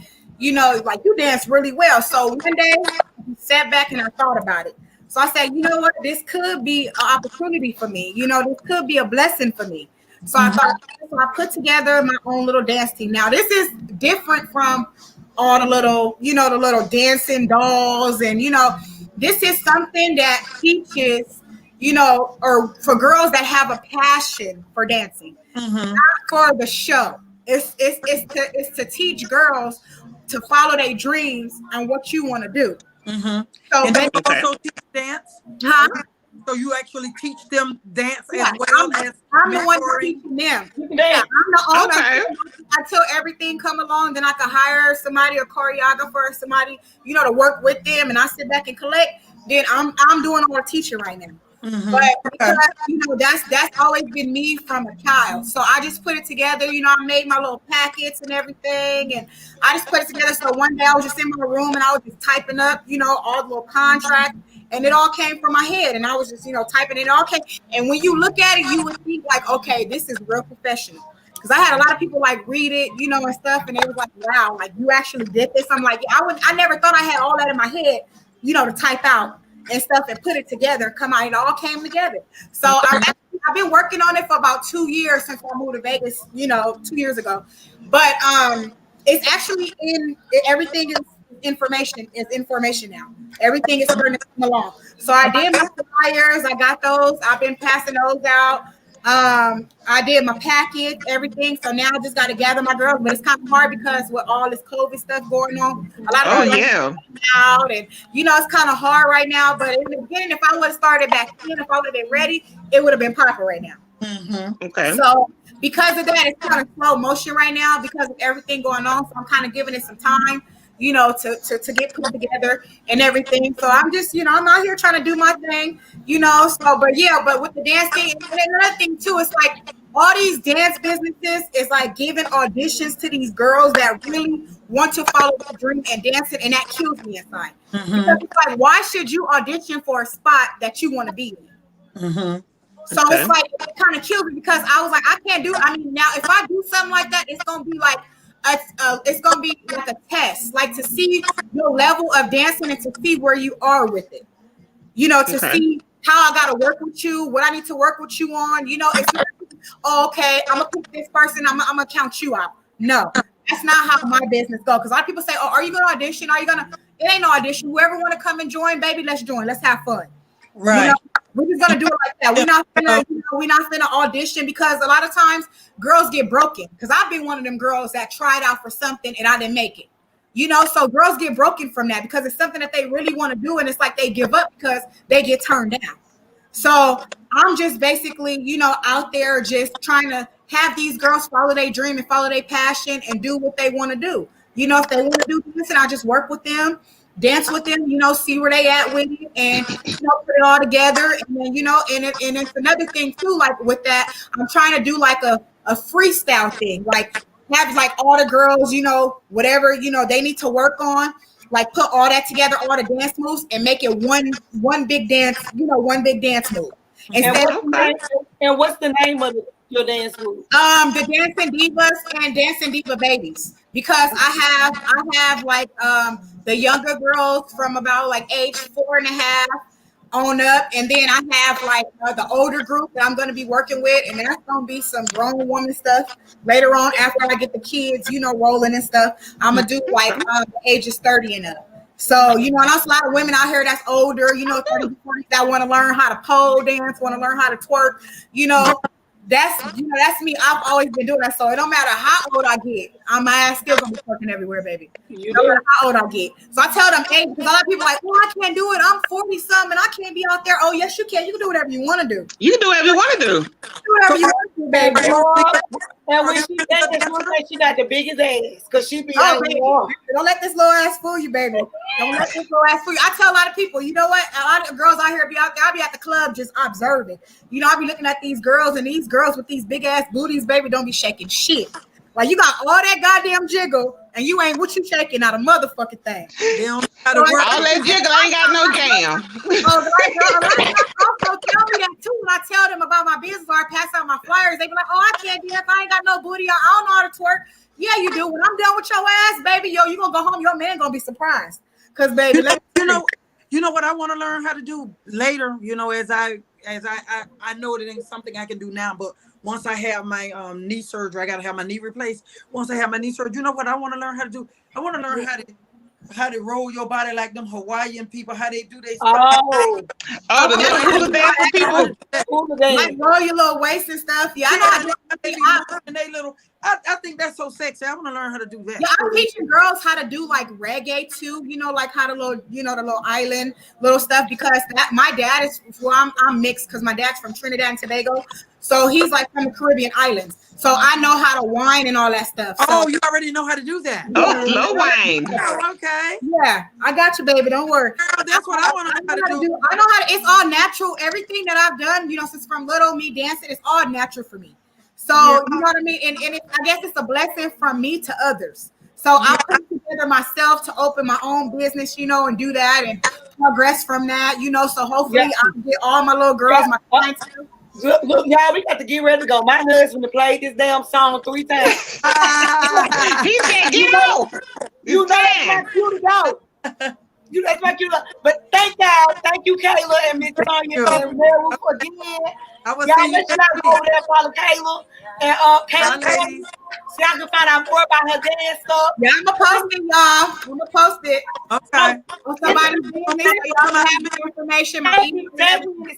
like you dance really well. So one day I sat back and I thought about it. So I said, you know what? This could be an opportunity for me. This could be a blessing for me. So I thought, so I put together my own little dance team. Now this is different from all the little, the little dancing dolls. And, this is something that teaches, or for girls that have a passion for dancing, not for the show. It's to teach girls to follow their dreams and what you want to do. So and they also teach dance. Huh? So you actually teach them dance as well as I'm the one mentoring? teaching them. Yeah, I'm the owner. Until everything come along, then I can hire somebody, a choreographer, or somebody, to work with them, and I sit back and collect. Then I'm doing all the teaching right now. But because, that's always been me from a child. So I just put it together. I made my little packets and everything, and I just put it together. So one day I was just in my room and I was just typing up, all the little contracts, and it all came from my head. And I was just, typing it all came. And when you look at it, you would think like, okay, this is real professional. Because I had a lot of people like read it, and stuff, and they was like, wow, like you actually did this. I'm like, I never thought I had all that in my head, to type out and stuff and put it together and come out. It all came together. So I've been working on it for about 2 years since I moved to Vegas, 2 years ago. But it's actually everything is information now. Everything is starting to come along. So I did my flyers. I got those. I've been passing those out. I did my packet, everything. So now I just got to gather my girls, but it's kind of hard because with all this COVID stuff going on, a lot of out, and it's kind of hard right now. But in the beginning, if I would have started back then, if I would have been ready, it would have been proper right now. Okay. So because of that, it's kind of slow motion right now because of everything going on. So I'm kind of giving it some time, to get put together and everything. So I'm just, I'm out here trying to do my thing, so, but with the dance thing, and another thing too, it's like all these dance businesses is like giving auditions to these girls that really want to follow their dream and dancing, and that kills me inside. Because it's like, why should you audition for a spot that you want to be in? So it's like, it kind of kills me because I was like, I can't do it. I mean, now if I do something like that, it's going to be like, it's going to be like a test, like to see your level of dancing and to see where you are with it, to see how I got to work with you, what I need to work with you on, it's not, okay, I'm going to pick this person, I'm going to count you out. No, that's not how my business goes. Because a lot of people say, oh, are you going to audition? It ain't no audition. Whoever want to come and join, baby, let's join. Let's have fun. Right. We're just gonna do it like that. We're not gonna audition because a lot of times girls get broken. Because I've been one of them girls that tried out for something and I didn't make it. So girls get broken from that because it's something that they really want to do, and it's like they give up because they get turned down. So I'm just basically, out there just trying to have these girls follow their dream and follow their passion and do what they want to do. If they want to do this, and I just work with them, dance with them, see where they at with it, and put it all together. And then and it's another thing too, like with that, I'm trying to do like a freestyle thing. Like have like all the girls, you know, whatever, you know, they need to work on, like put all that together, all the dance moves, and make it one big dance, you know, one big dance move. Instead, And what's the name of your dance move? the Dancing Divas and Dancing Diva Babies, because I have like the younger girls from about like age 4.5 on up, and then I have like the older group that I'm going to be working with, and that's going to be some grown woman stuff later on after I get the kids, you know, rolling and stuff. I'm gonna do like ages 30 and up. So, you know, and there's a lot of women out here that's older, you know, 30, 40, that want to learn how to pole dance, want to learn how to twerk, you know. That's, you know, that's me. I've always been doing that. So it don't matter how old I get, my ass still gonna be twerking everywhere, baby. No matter how old I get. So I tell them, hey, because a lot of people are like, well, I can't do it. I'm 40 something. I can't be out there. Oh, yes, you can. You can do whatever you want to do. You can do whatever you want to do. Do whatever you want to do, baby. And when she says she got the biggest ass, because she be Oh, like, baby, don't let this little ass fool you, baby. Don't let this little ass fool you. I tell a lot of people, you know what? A lot of girls out here be out there. I be at the club just observing. You know, I be looking at these girls, and these girls with these big ass booties, baby, don't be shaking shit. Like, you got all that goddamn jiggle, and you ain't what you shaking, not a motherfucking thing. They don't know how to work. All that jiggle ain't got no jam. Oh, right, girl. A lot of girls also tell me that too when I tell them about my business or I pass out my flyers. They be like, "Oh, I can't do that. I ain't got no booty. I don't know how to twerk." Yeah, you do. When I'm done with your ass, baby, yo, you gonna go home. Your man gonna be surprised, cause baby, You know what I want to learn how to do later. You know, as I know it ain't something I can do now, but once I have my knee surgery, I gotta have my knee replaced. Once I have my knee surgery, you know what I want to learn how to do? I want to learn how to roll your body like them Hawaiian people, how they do their stuff. Oh, the little hula dancing people. like roll your little waist and stuff. Yeah, I know how to do it. I think that's so sexy. I want to learn how to do that. Yeah, I'm teaching girls how to do like reggae too. You know, like how to little, you know, the little island little stuff, because that my dad is, well, I'm mixed because my dad's from Trinidad and Tobago, so he's like from the Caribbean islands. So I know how to whine and all that stuff. So, Oh, you already know how to do that. Oh, slow wine. Oh, okay. yeah, I got you, baby. Don't worry. Girl, that's what I want to know how to do. I know how to. It's all natural. Everything that I've done, you know, since from little me dancing, it's all natural for me. So you know what I mean. And I guess it's a blessing from me to others. So I put together myself to open my own business, you know, and do that and progress from that, you know. So hopefully I'll get all my little girls, my clients. Look, y'all, we got to get ready to go. My husband played this damn song 3 times. He said, "Get out." You know that's you to go. You expect you to, but thank y'all, thank you, Kayla and Miss Tanya and Meryl again. I Y'all make sure I go over there, follow Kayla and Kayla. See, I can find out more about her dance stuff. Yeah, I'm gonna post it, y'all. I'm gonna post it. Okay. On somebody's business, so y'all have my information. My email.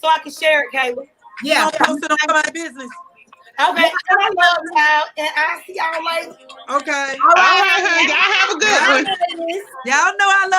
So I can share it, Kayla. Yeah. Post it on my business. Okay, and I love y'all, and I'll see y'all later. Okay. All All right. right, honey. Y'all have a good one. Y'all know I love